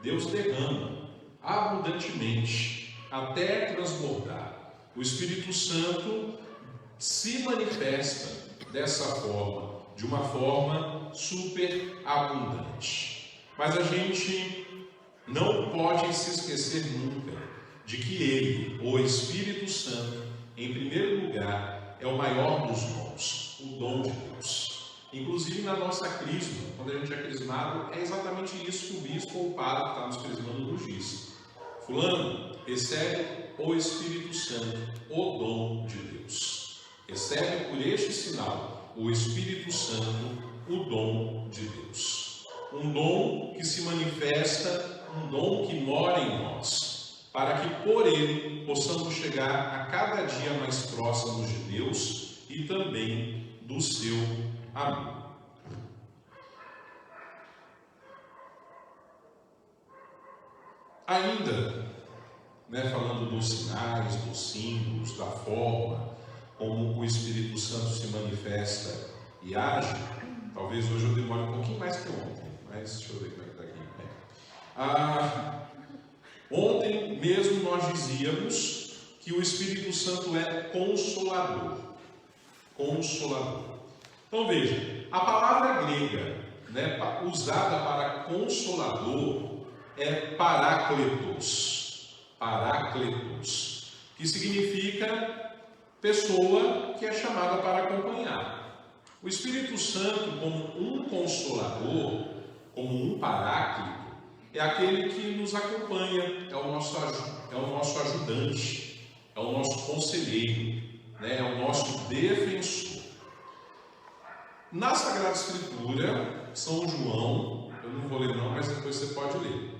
A: Deus derrama abundantemente, até transbordar. O Espírito Santo se manifesta dessa forma, de uma forma super abundante. Mas a gente não pode se esquecer nunca de que Ele, o Espírito Santo, em primeiro lugar, é o maior dos dons, o dom de Deus. Inclusive na nossa crisma, quando a gente é crismado, é exatamente isso que o bispo ou o padre que está nos crismando nos diz. Fulano, recebe o Espírito Santo, o dom de Deus. Recebe por este sinal, o Espírito Santo, o dom de Deus. Um dom que se manifesta, um dom que mora em nós, para que por ele possamos chegar a cada dia mais próximos de Deus e também do seu amor. Ainda, falando dos sinais, dos símbolos, da forma como o Espírito Santo se manifesta e age, talvez hoje eu demore um pouquinho mais que ontem, mas deixa eu ver como é que está aqui. Ontem mesmo nós dizíamos que o Espírito Santo é consolador. Consolador. Então veja, a palavra grega, usada para consolador é parácletos. Parácletos, que significa pessoa que é chamada para acompanhar. O Espírito Santo, como um consolador, como um paráclito, é aquele que nos acompanha, é o nosso ajudante, é o nosso conselheiro, é o nosso defensor. Na Sagrada Escritura, São João, eu não vou ler não, mas depois você pode ler.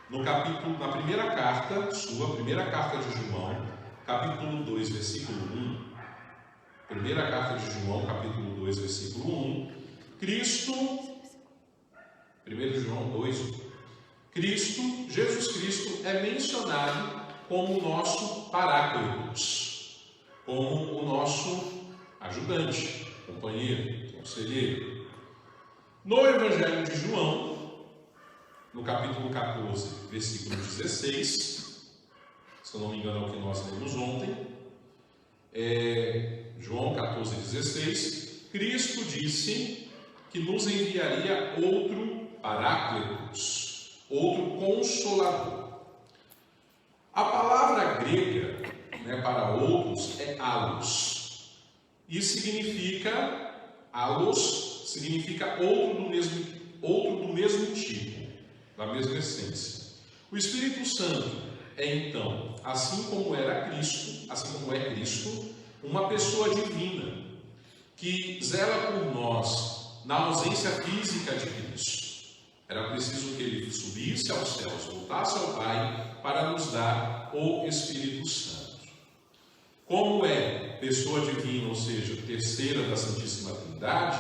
A: Na primeira carta de João, capítulo 2, versículo 1, primeira carta de João, capítulo 2, versículo 1, Jesus Cristo é mencionado como o nosso paráclitos, como o nosso ajudante, companheiro, conselheiro. No Evangelho de João, no capítulo 14, versículo 16, se eu não me engano é o que nós lemos ontem, João 14,16, Cristo disse que nos enviaria outro Paráclitos, outro Consolador. A palavra grega, para outros é alos, e significa, alos significa outro do mesmo tipo, da mesma essência. O Espírito Santo é então, assim como é Cristo, uma pessoa divina que zela por nós na ausência física de Cristo. Era preciso que ele subisse aos céus, voltasse ao Pai para nos dar o Espírito Santo. Como é pessoa divina, ou seja, terceira da Santíssima Trindade,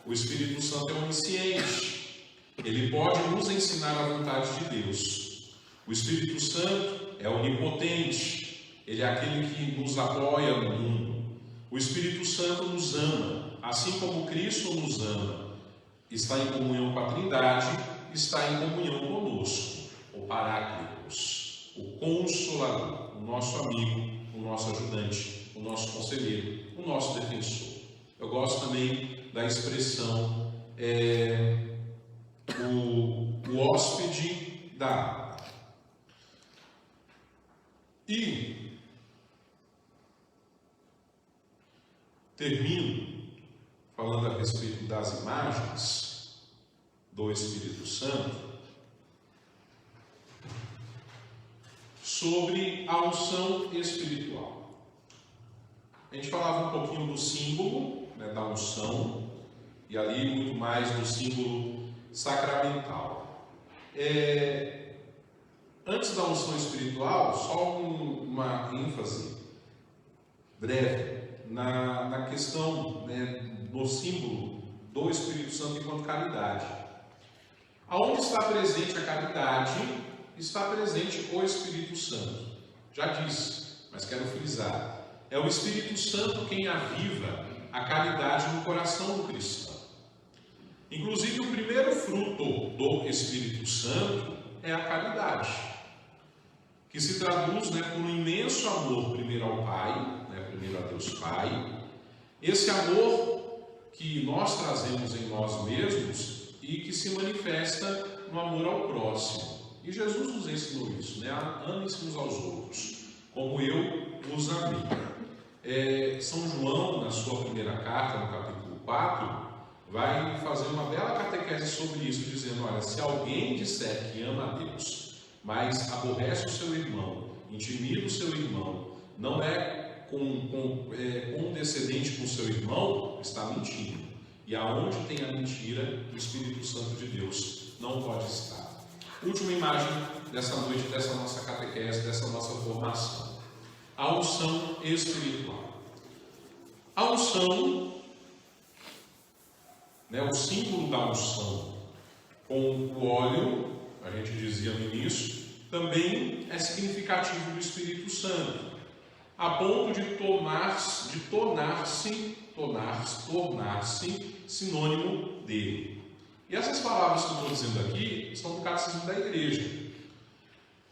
A: o Espírito Santo é onisciente. Ele pode nos ensinar a vontade de Deus. O Espírito Santo é onipotente. Ele é aquele que nos apoia no mundo. O Espírito Santo nos ama, assim como Cristo nos ama. Está em comunhão com a Trindade, está em comunhão conosco. O Paráclitos, o Consolador, o nosso amigo, o nosso ajudante, o nosso conselheiro, o nosso defensor. Eu gosto também da expressão o hóspede da alma. E termino falando a respeito das imagens do Espírito Santo, sobre a unção espiritual. A gente falava um pouquinho do símbolo, da unção, e ali muito mais do símbolo sacramental. Antes da unção espiritual, só uma ênfase breve na questão do símbolo do Espírito Santo enquanto caridade. Aonde está presente a caridade, está presente o Espírito Santo. Já disse, mas quero frisar. É o Espírito Santo quem aviva a caridade no coração do cristão. Inclusive, o primeiro fruto do Espírito Santo é a caridade, que se traduz por um imenso amor, primeiro ao Pai, primeiro a Deus Pai. Esse amor que nós trazemos em nós mesmos e que se manifesta no amor ao próximo. E Jesus nos ensinou isso, amem-se uns aos outros, como eu vos amei. São João, na sua primeira carta, no capítulo 4, vai fazer uma bela catequese sobre isso, dizendo: olha, se alguém disser que ama a Deus, mas aborrece o seu irmão, intimida o seu irmão, não é condescendente com o seu irmão, está mentindo. E aonde tem a mentira, o Espírito Santo de Deus não pode estar. Última imagem dessa noite, dessa nossa catequese, dessa nossa formação. A unção espiritual. A unção, o símbolo da unção, com o óleo, a gente dizia no início, também é significativo do Espírito Santo, a ponto de tornar-se sinônimo dele. E essas palavras que eu estou dizendo aqui são do Catecismo da Igreja.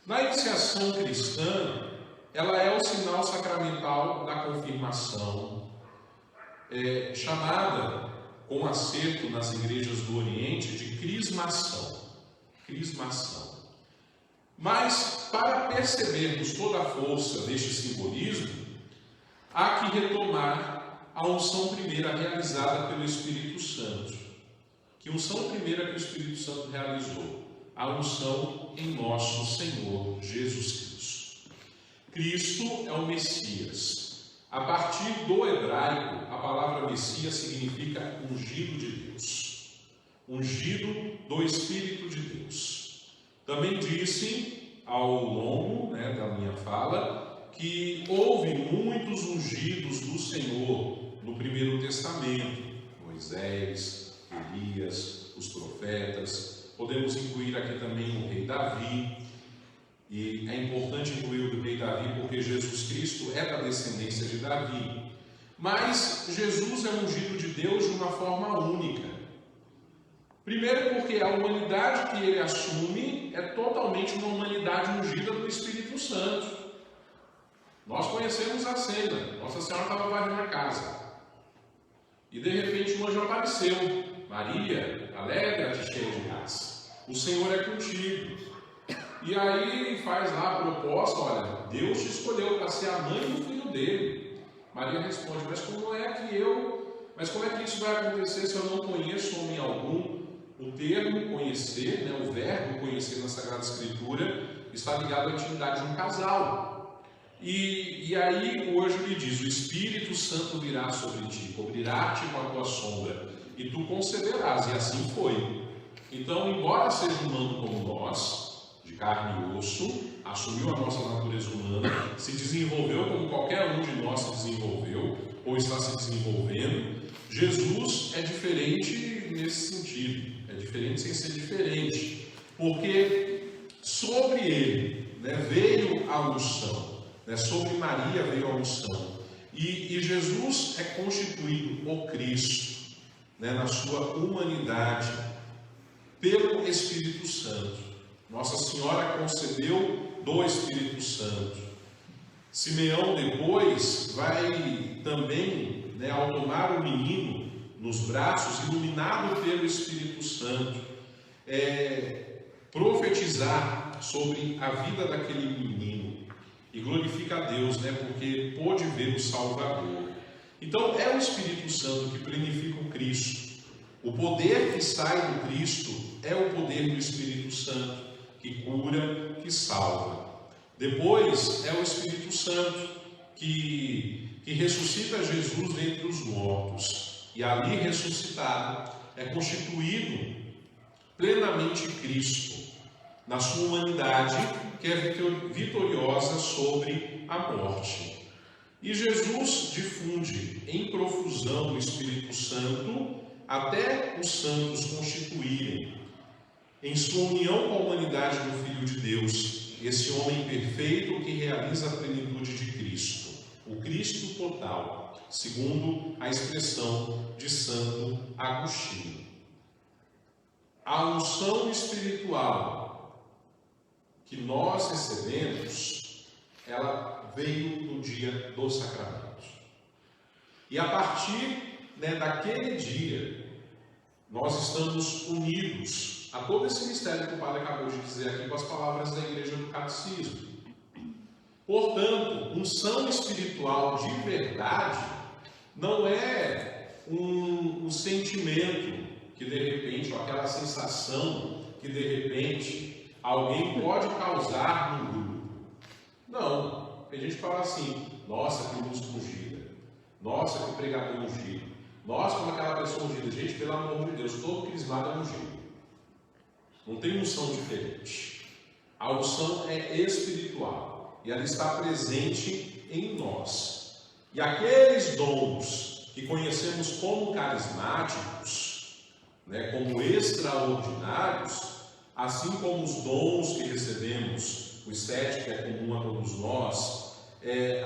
A: Na iniciação cristã, ela é o sinal sacramental da confirmação, chamada, com acerto nas igrejas do Oriente, de crismação. Mas, para percebermos toda a força deste simbolismo, há que retomar a unção primeira realizada pelo Espírito Santo. Que unção primeira que o Espírito Santo realizou? A unção em nosso Senhor Jesus Cristo. Cristo é o Messias. A partir do hebraico, a palavra Messias significa ungido de Deus. Ungido do Espírito de Deus. Também disse, ao longo da minha fala, que houve muitos ungidos do Senhor no Primeiro Testamento. Moisés, Elias, os profetas. Podemos incluir aqui também o rei Davi. E é importante incluir o rei Davi porque Jesus Cristo é da descendência de Davi. Mas Jesus é ungido de Deus de uma forma única. Primeiro porque a humanidade que ele assume é totalmente uma humanidade ungida do Espírito Santo. Nós conhecemos a cena. Nossa Senhora estava varrendo a casa. E de repente um anjo apareceu. Maria, alegra-te, cheia de graça. O Senhor é contigo. E aí faz lá a proposta, olha, Deus te escolheu para ser a mãe do filho dele. Maria responde, mas como é que isso vai acontecer se eu não conheço homem algum? O termo conhecer, né, o verbo conhecer na Sagrada Escritura, está ligado à intimidade de um casal. E aí o anjo lhe diz, o Espírito Santo virá sobre ti, cobrirá-te com a tua sombra, e tu conceberás, e assim foi. Então, embora seja humano como nós, de carne e osso, assumiu a nossa natureza humana, se desenvolveu como qualquer um de nós se desenvolveu, ou está se desenvolvendo, Jesus é diferente nesse sentido, é diferente sem ser diferente, porque sobre ele, né, veio a unção, né, sobre Maria veio a unção, e Jesus é constituído o Cristo, né, na sua humanidade, pelo Espírito Santo. Nossa Senhora concebeu do Espírito Santo. Simeão depois vai também, né, ao tomar o menino nos braços, iluminado pelo Espírito Santo, profetizar sobre a vida daquele menino. E glorifica a Deus, né, porque pôde ver o Salvador. Então é o Espírito Santo que plenifica o Cristo. O poder que sai do Cristo é o poder do Espírito Santo, que cura, que salva. Depois é o Espírito Santo que ressuscita Jesus dentre os mortos. E ali ressuscitado é constituído plenamente Cristo, na sua humanidade, que é vitoriosa sobre a morte. E Jesus difunde em profusão o Espírito Santo até os santos constituírem, em sua união com a humanidade do Filho de Deus, esse homem perfeito que realiza a plenitude de Cristo, o Cristo total, segundo a expressão de Santo Agostinho. A unção espiritual que nós recebemos, ela veio no dia do sacramento. E a partir, né, daquele dia, nós estamos unidos a todo esse mistério que o padre acabou de dizer aqui com as palavras da Igreja do Catecismo. Portanto, unção espiritual de verdade não é um sentimento que de repente, ou aquela sensação que de repente alguém pode causar no grupo. Não, a gente fala assim, nossa, que música ungida, nossa, que pregador ungido, nossa, como aquela pessoa ungida. Gente, pelo amor de Deus, todo crismado é ungido. Não tem unção diferente. A unção é espiritual e ela está presente em nós. E aqueles dons que conhecemos como carismáticos, né, como extraordinários, assim como os dons que recebemos, os 7 que é comum a todos nós,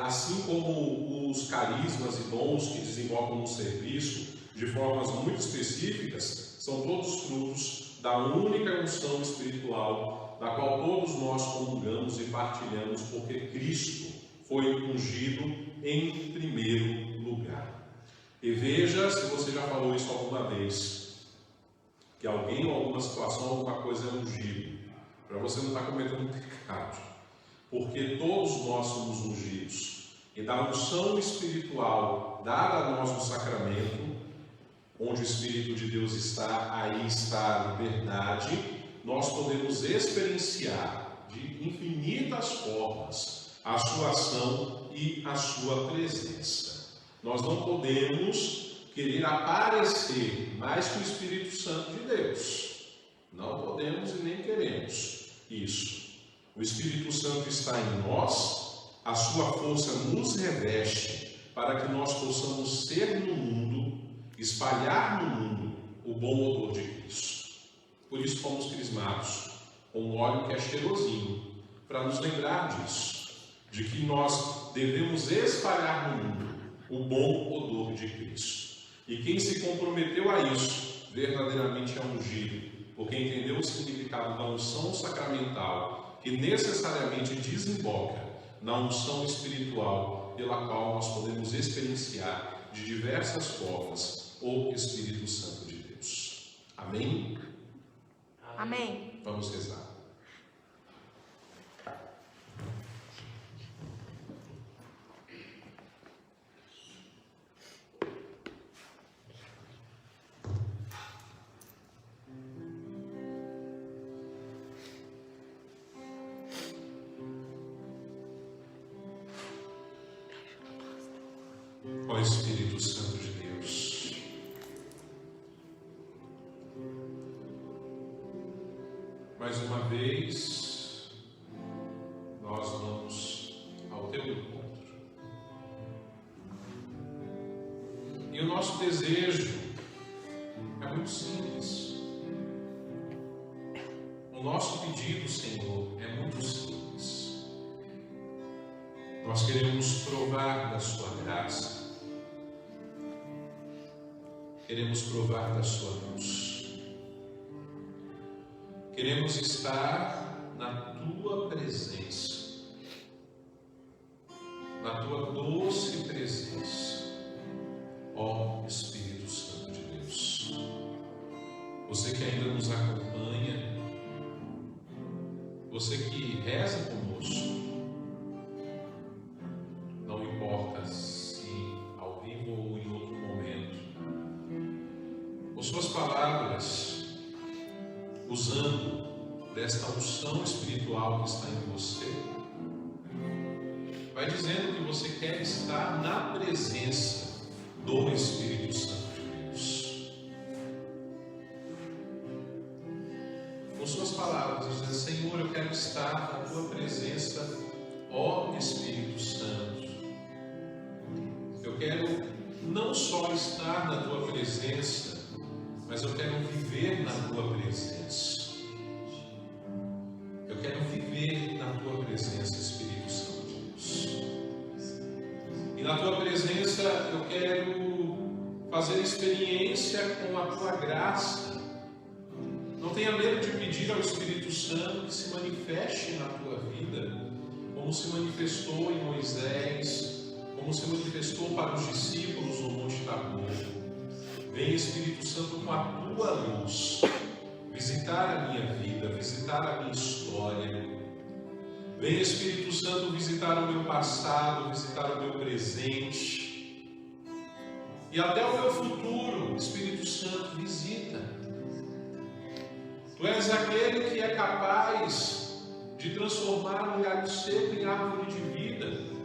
A: assim como os carismas e dons que desenvolvem no serviço de formas muito específicas, são todos frutos da única unção espiritual, da qual todos nós comungamos e partilhamos, porque Cristo foi ungido em primeiro lugar. E veja, se você já falou isso alguma vez, que alguém ou alguma situação, alguma coisa é ungido, para você não estar cometendo pecado, porque todos nós somos ungidos, e da unção espiritual dada a nós no sacramento, onde o Espírito de Deus está, aí está a liberdade, nós podemos experienciar de infinitas formas a sua ação e a sua presença. Nós não podemos querer aparecer mais que o Espírito Santo de Deus. Não podemos e nem queremos isso. O Espírito Santo está em nós, a sua força nos reveste para que nós possamos ser no mundo, espalhar no mundo o bom odor de Cristo. Por isso fomos crismados com um óleo que é cheirosinho, para nos lembrar disso, de que nós devemos espalhar no mundo o bom odor de Cristo. E quem se comprometeu a isso, verdadeiramente é ungido, porque entendeu o significado da unção sacramental, que necessariamente desemboca na unção espiritual pela qual nós podemos experienciar de diversas formas o Espírito Santo de Deus. Amém?
B: Amém.
A: Vamos rezar. Ó Espírito Santo de Deus, mais uma vez nós vamos ao teu encontro. E o nosso desejo é muito simples. O nosso pedido, Senhor, é muito simples. Nós queremos provar da sua graça. Queremos provar da sua luz. Queremos estar na tua presença, na tua doce presença, ó Espírito Santo de Deus. Você que ainda nos acompanha, você que reza conosco, não importa se ao vivo ou em outro momento, com suas palavras, usando desta unção espiritual que está em você, vai dizendo que você quer estar na presença do Espírito Santo de Deus. Com suas palavras, dizendo: Senhor, eu quero estar na tua presença, ó Espírito Santo. Eu quero não só estar na tua presença, mas eu quero viver na tua presença. Eu quero viver na tua presença, Espírito Santo de Deus. E na tua presença eu quero fazer experiência com a tua graça. Não tenha medo de pedir ao Espírito Santo que se manifeste na tua vida, como se manifestou em Moisés, como se manifestou para os discípulos no Monte Tabor. Vem, Espírito Santo, com a tua luz, visitar a minha vida, visitar a minha história. Vem, Espírito Santo, visitar o meu passado, visitar o meu presente. E até o meu futuro, Espírito Santo, visita. Tu és aquele que é capaz de transformar um galho seco em árvore de vida.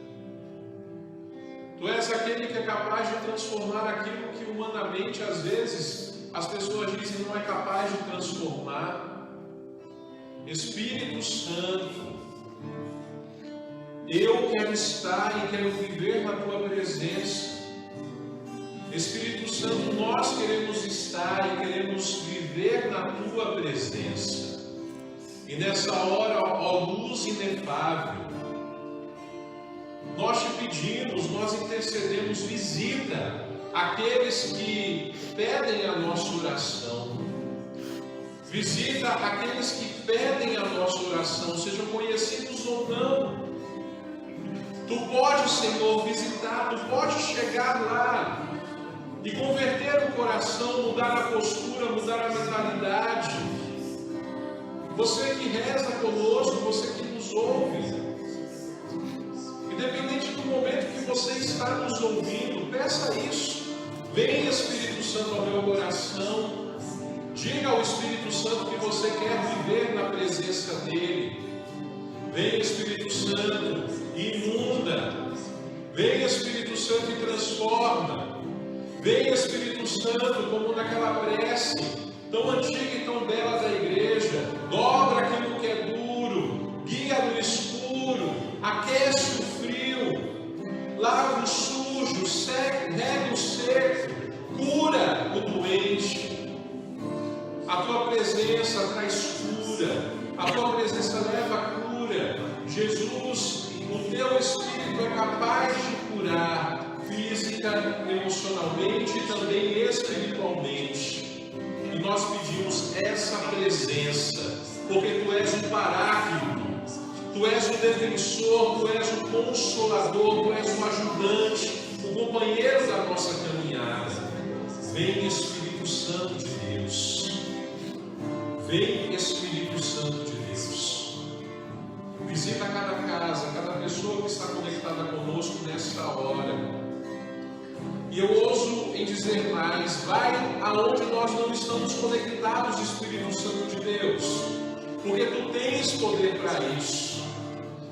A: Tu és aquele que é capaz de transformar aquilo que humanamente, às vezes, as pessoas dizem não é capaz de transformar. Espírito Santo, eu quero estar e quero viver na tua presença. Espírito Santo, nós queremos estar e queremos viver na tua presença. E nessa hora, ó luz inefável, nós te pedimos, nós intercedemos, visita aqueles que pedem a nossa oração. Visita aqueles que pedem a nossa oração, sejam conhecidos ou não. Tu podes, Senhor, visitar, tu podes chegar lá e converter o coração, mudar a postura, mudar a mentalidade. Você que reza conosco, você que nos ouve, independente do momento que você está nos ouvindo, peça isso. Vem, Espírito Santo, ao meu coração. Diga ao Espírito Santo que você quer viver na presença dEle. Vem, Espírito Santo, e inunda. Vem, Espírito Santo, e transforma. Vem, Espírito Santo, como naquela prece tão antiga e tão bela da igreja. Dobra aquilo que é duro, guia no escuro, aquece o frio, lava o sujo, rega o seco, cura o doente. A tua presença traz cura, a tua presença leva cura. Jesus, o teu Espírito é capaz de curar física, emocionalmente e também espiritualmente. E nós pedimos essa presença, porque tu és o Paráclito, Tu és o defensor, Tu és o consolador, Tu és o ajudante, o companheiro da nossa caminhada. Vem, Espírito Santo de Deus. Vem, Espírito Santo de Deus. Visita cada casa, cada pessoa que está conectada conosco nesta hora. E eu ouso em dizer mais: vai aonde nós não estamos conectados, Espírito Santo de Deus, porque Tu tens poder para isso.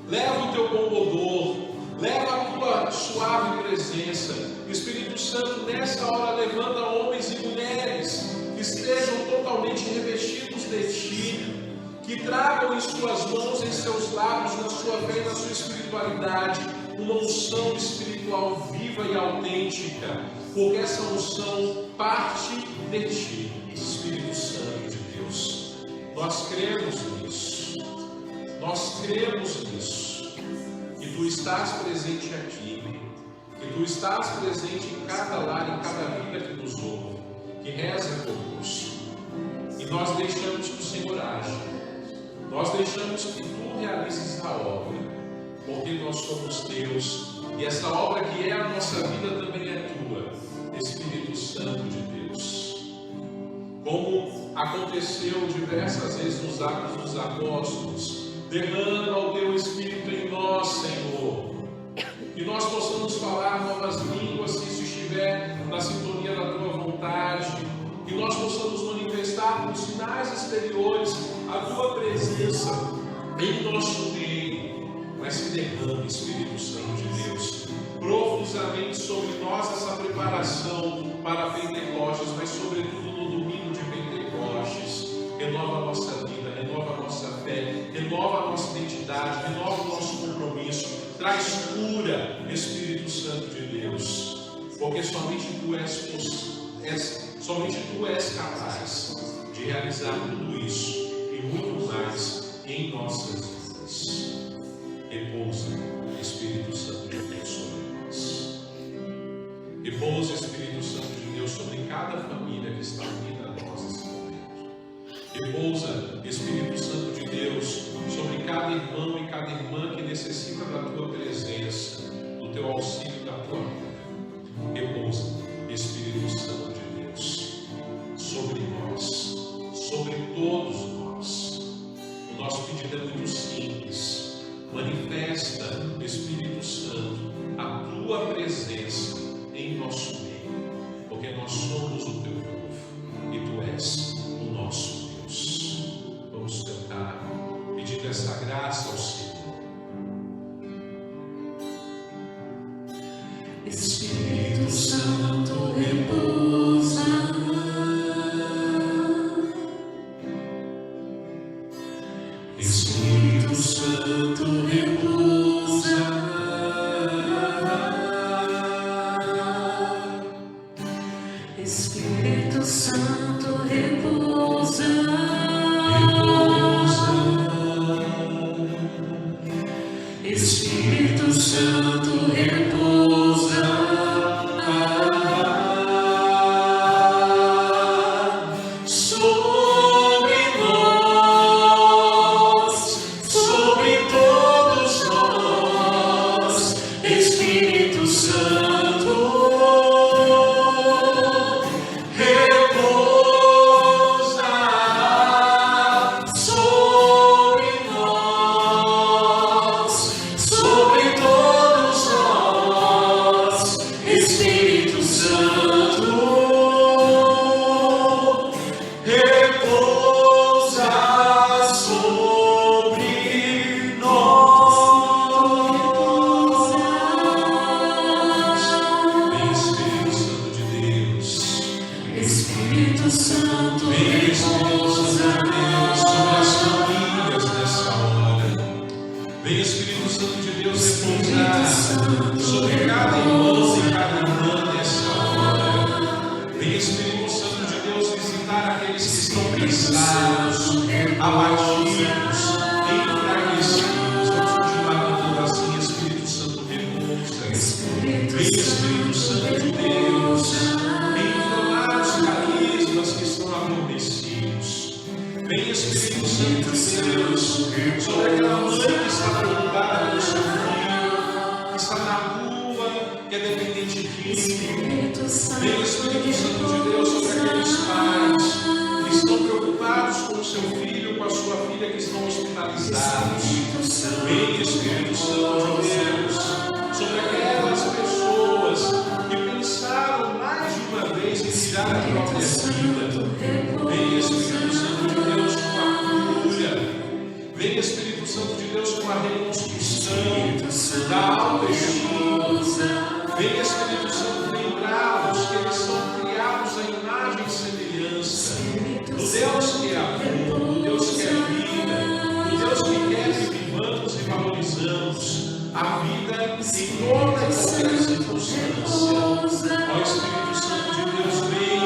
A: Leva o Teu bom odor, leva a Tua suave presença. Espírito Santo, nesta hora, levanta homens e mulheres que estejam totalmente revestidos de Ti, que tragam em suas mãos, em seus lábios, na sua fé e na sua espiritualidade, uma unção espiritual viva e autêntica, porque essa unção parte de Ti, Espírito Santo de Deus. Nós cremos nisso, nós cremos nisso, que Tu estás presente aqui, que Tu estás presente em cada lar, em cada vida que nos ouve, que reza conosco, e nós deixamos que o Senhor age, nós deixamos que Tu realizes a obra, porque nós somos Teus, e essa obra que é a nossa vida também é Tua, Espírito Santo de Deus. Como aconteceu diversas vezes nos Atos dos Apóstolos, derrama o Teu Espírito em nós, Senhor, que nós possamos falar novas línguas, se isso estiver na sintonia da Tua vontade, que nós possamos manifestar com sinais exteriores a Tua presença em nosso meio. Mas se derrame, Espírito Santo de Deus, profusamente sobre nós essa preparação para Pentecostes, mas sobretudo no domingo de Pentecostes. Renova a nossa vida, renova a nossa fé, renova a nossa identidade, renova o nosso compromisso, traz cura, Espírito Santo de Deus, porque somente Tu és capaz de realizar tudo isso e muito mais em nossas vidas. Repousa, Espírito Santo de Deus, sobre nós. Repousa, Espírito Santo de Deus, sobre cada família que está unida a nós nesse momento. Repousa, Espírito Santo de Deus, sobre cada irmão e cada irmã que necessita da Tua presença, do Teu auxílio, da Tua cura. Repousa, Espírito Santo de Deus, sobre nós, sobre todos nós. O nosso pedido é muito simples. Manifesta, Espírito Santo, a Tua presença em nosso meio, porque nós somos o Teu povo e Tu és o nosso Deus. Vamos cantar, pedindo essa graça ao Senhor.
C: Espírito Santo repousa, Espírito Santo repousa, Espírito Santo repousa, Espírito Santo repousa.
A: Vem Espírito Santo de Deus sobre aquela mãe que está preocupada pelo seu filho, que está na rua, que é dependente químico. Vem Espírito Santo de Deus sobre aqueles pais que estão preocupados com o seu filho, com a sua filha, que estão hospitalizados. Vem Espírito Santo de Deus sobre aquelas pessoas que pensaram mais de uma vez em tirar a própria vida. Vem Espírito Santo de Deus com a cura. Vem Espírito Santo de Deus com a reconstrução da autoestima. Vem Espírito Santo lembrá-los que eles são criados à imagem e semelhança do Deus que é amor, do Deus que é vida, do Deus que quer que vivamos e valorizamos a vida em toda e qualquer circunstância. Ó Espírito Santo de Deus, vem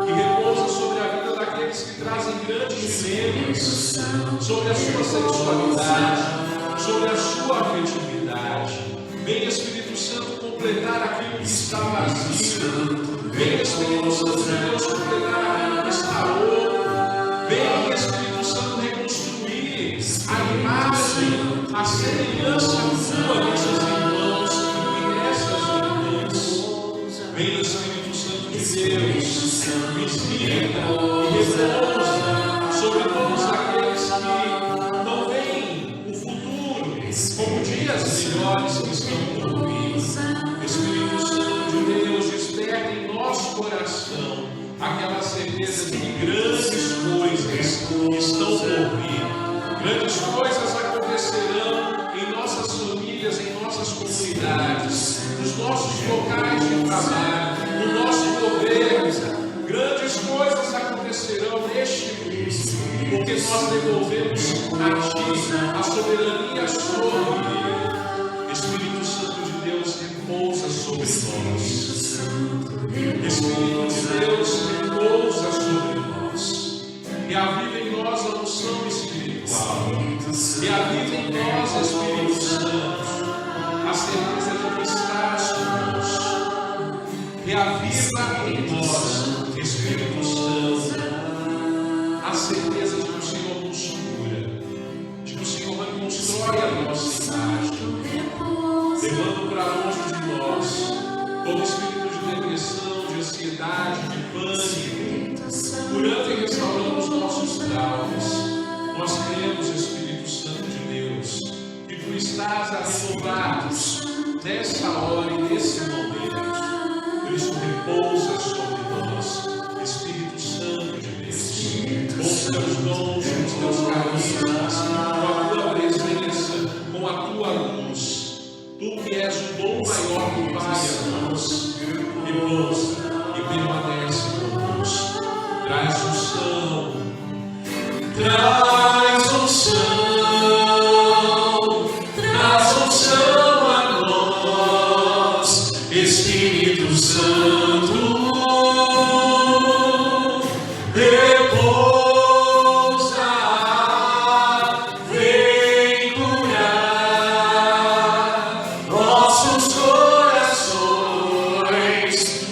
A: e repousa sobre a vida daqueles que trazem grandes dilemas sobre a sua sexualidade, sobre a sua afetividade. Vem Espírito Santo completar aquilo que está vazio. Vem Espírito Santo de Deus completar aquilo que está oco. Vem Espírito Santo reconstruir a imagem, a semelhança tua nesses irmãos e nessas irmãs. Vem Espírito Santo de Deus, visita e repousa sobre todos aqueles que não veem o futuro como dias melhores que estão por vir. Espírito Santo de Deus, desperta em nosso coração aquela certeza de que grandes coisas estão por vir. Grandes coisas acontecerão em nossas famílias, em nossas comunidades, nos nossos locais de trabalho, no nosso governo. Grandes coisas acontecerão neste mundo, porque nós devolvemos a Ti a soberania sobre ele. Espírito Santo de Deus, repousa sobre nós. Espírito de Deus, repousa sobre nós. Reaviva em nós a unção espiritual. Reaviva em nós, Espírito Santo, a certeza de que estás conosco. Reaviva em nós, Espírito Santo, a certeza de que o Senhor nos cura, de que o Senhor reconstrói a nossa imagem, levando para longe de nós todo espírito de depressão, de ansiedade, de pânico, curando e restaurando os nossos traumas. Nós cremos, Espírito Santo de Deus, que Tu estás a renovar-nos nessa hora e nesse momento. Por isso, repousa sobre nós, Espírito Santo de Deus, com os Teus dons, com os Teus carismas, com a Tua presença, com a Tua luz. Tu que és o dom maior do Pai a nós, repousa e permanece conosco. Traz unção, traz unção a nós, Espírito Santo.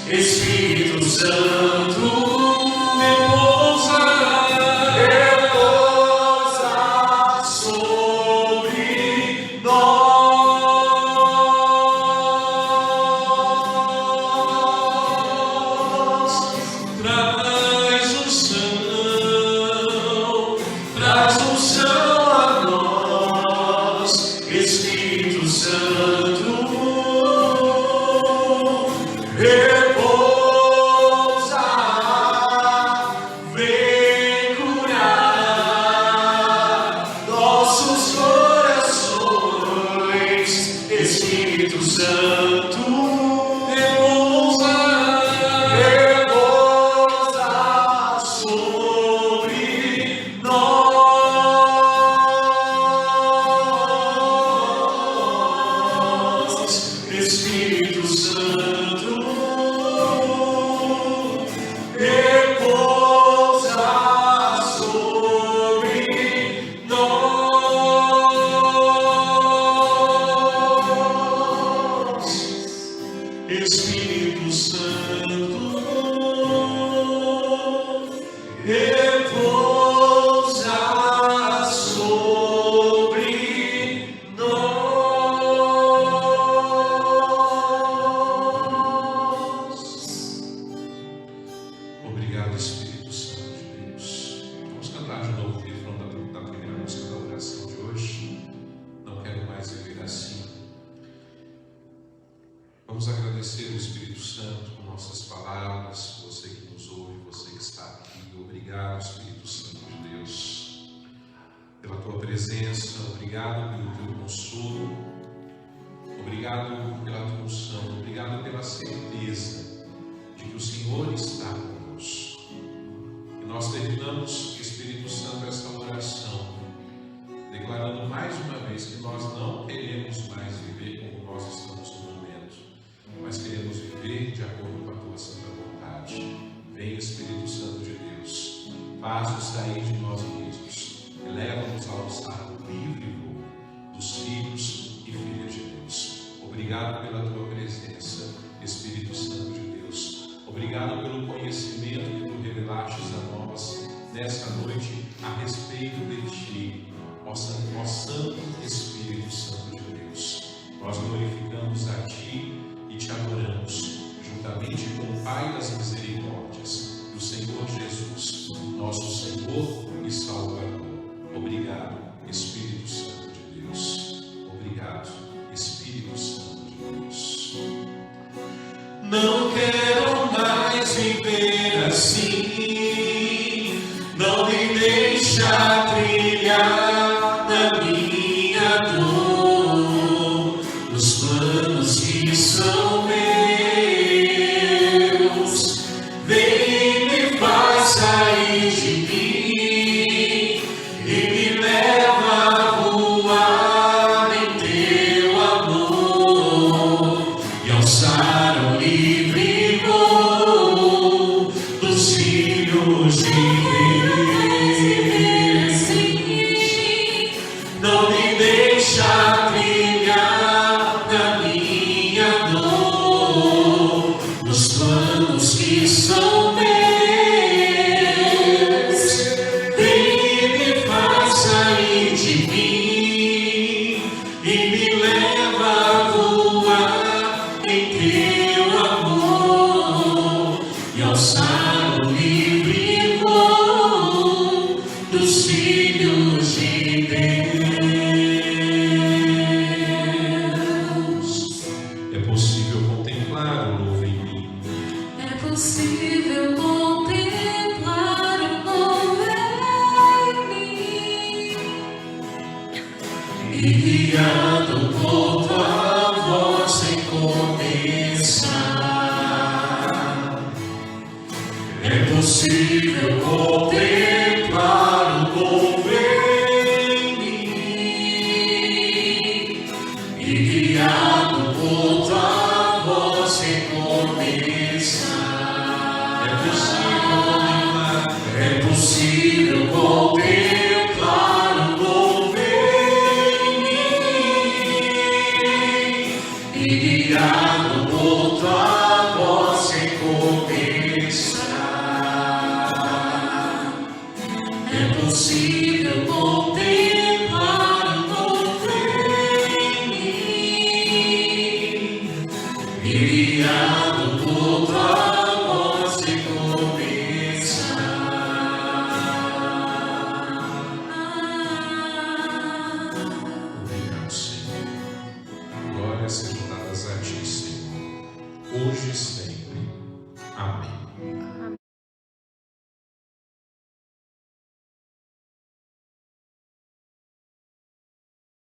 A: Espírito Santo, repousa, repousa. presença, obrigado pelo teu consolo, obrigado pela tua unção, obrigado pela certeza de que o Senhor está conosco. E nós terminamos, Espírito Santo, esta oração, declarando mais uma vez que nós não queremos mais viver como nós estamos no momento, mas queremos viver de acordo com a tua santa vontade. Vem, Espírito Santo de Deus, faz-nos sair de nós mesmos e leva-nos ao estado livre e voo dos filhos e filhas de Deus. Obrigado pela tua presença, Espírito Santo de Deus. Obrigado pelo conhecimento que tu revelaste a nós nesta noite a respeito de ti, ó Santo Espírito Santo de Deus. Nós glorificamos a ti e te adoramos, juntamente com o Pai das misericórdias, do Senhor Jesus, nosso Senhor e Salvador. Obrigado, Espírito Santo de Deus. Obrigado, Espírito Santo de Deus. Não quero mais viver assim, não me deixa trilhar na minha dor, nos planos que são meus. Vem, me faz sair de mim e me leva a voar em teu amor e alçar o livre voo dos filhos de Deus. Não me deixa brilhar na minha dor, nos planos que são meus. Vem, me faz sair de mim e me leva a voar em teu amor e alçar o livre voo dos filhos de Deus. É possível contemplar o novo em mim.
C: É possível contemplar o novo em mim,
A: E guiado por tua voz recomeçar. É possível contemplar o novo em mim, e guiado por tua voz recomeçar. É possível contemplar o novo em mim, e guiado por tua voz recomeçar. É possível contemplar o novo em mim, e guiado por tua voz recomeçar. Obrigado, Senhor. Glórias sejam dadas a ti, Senhor, hoje e sempre.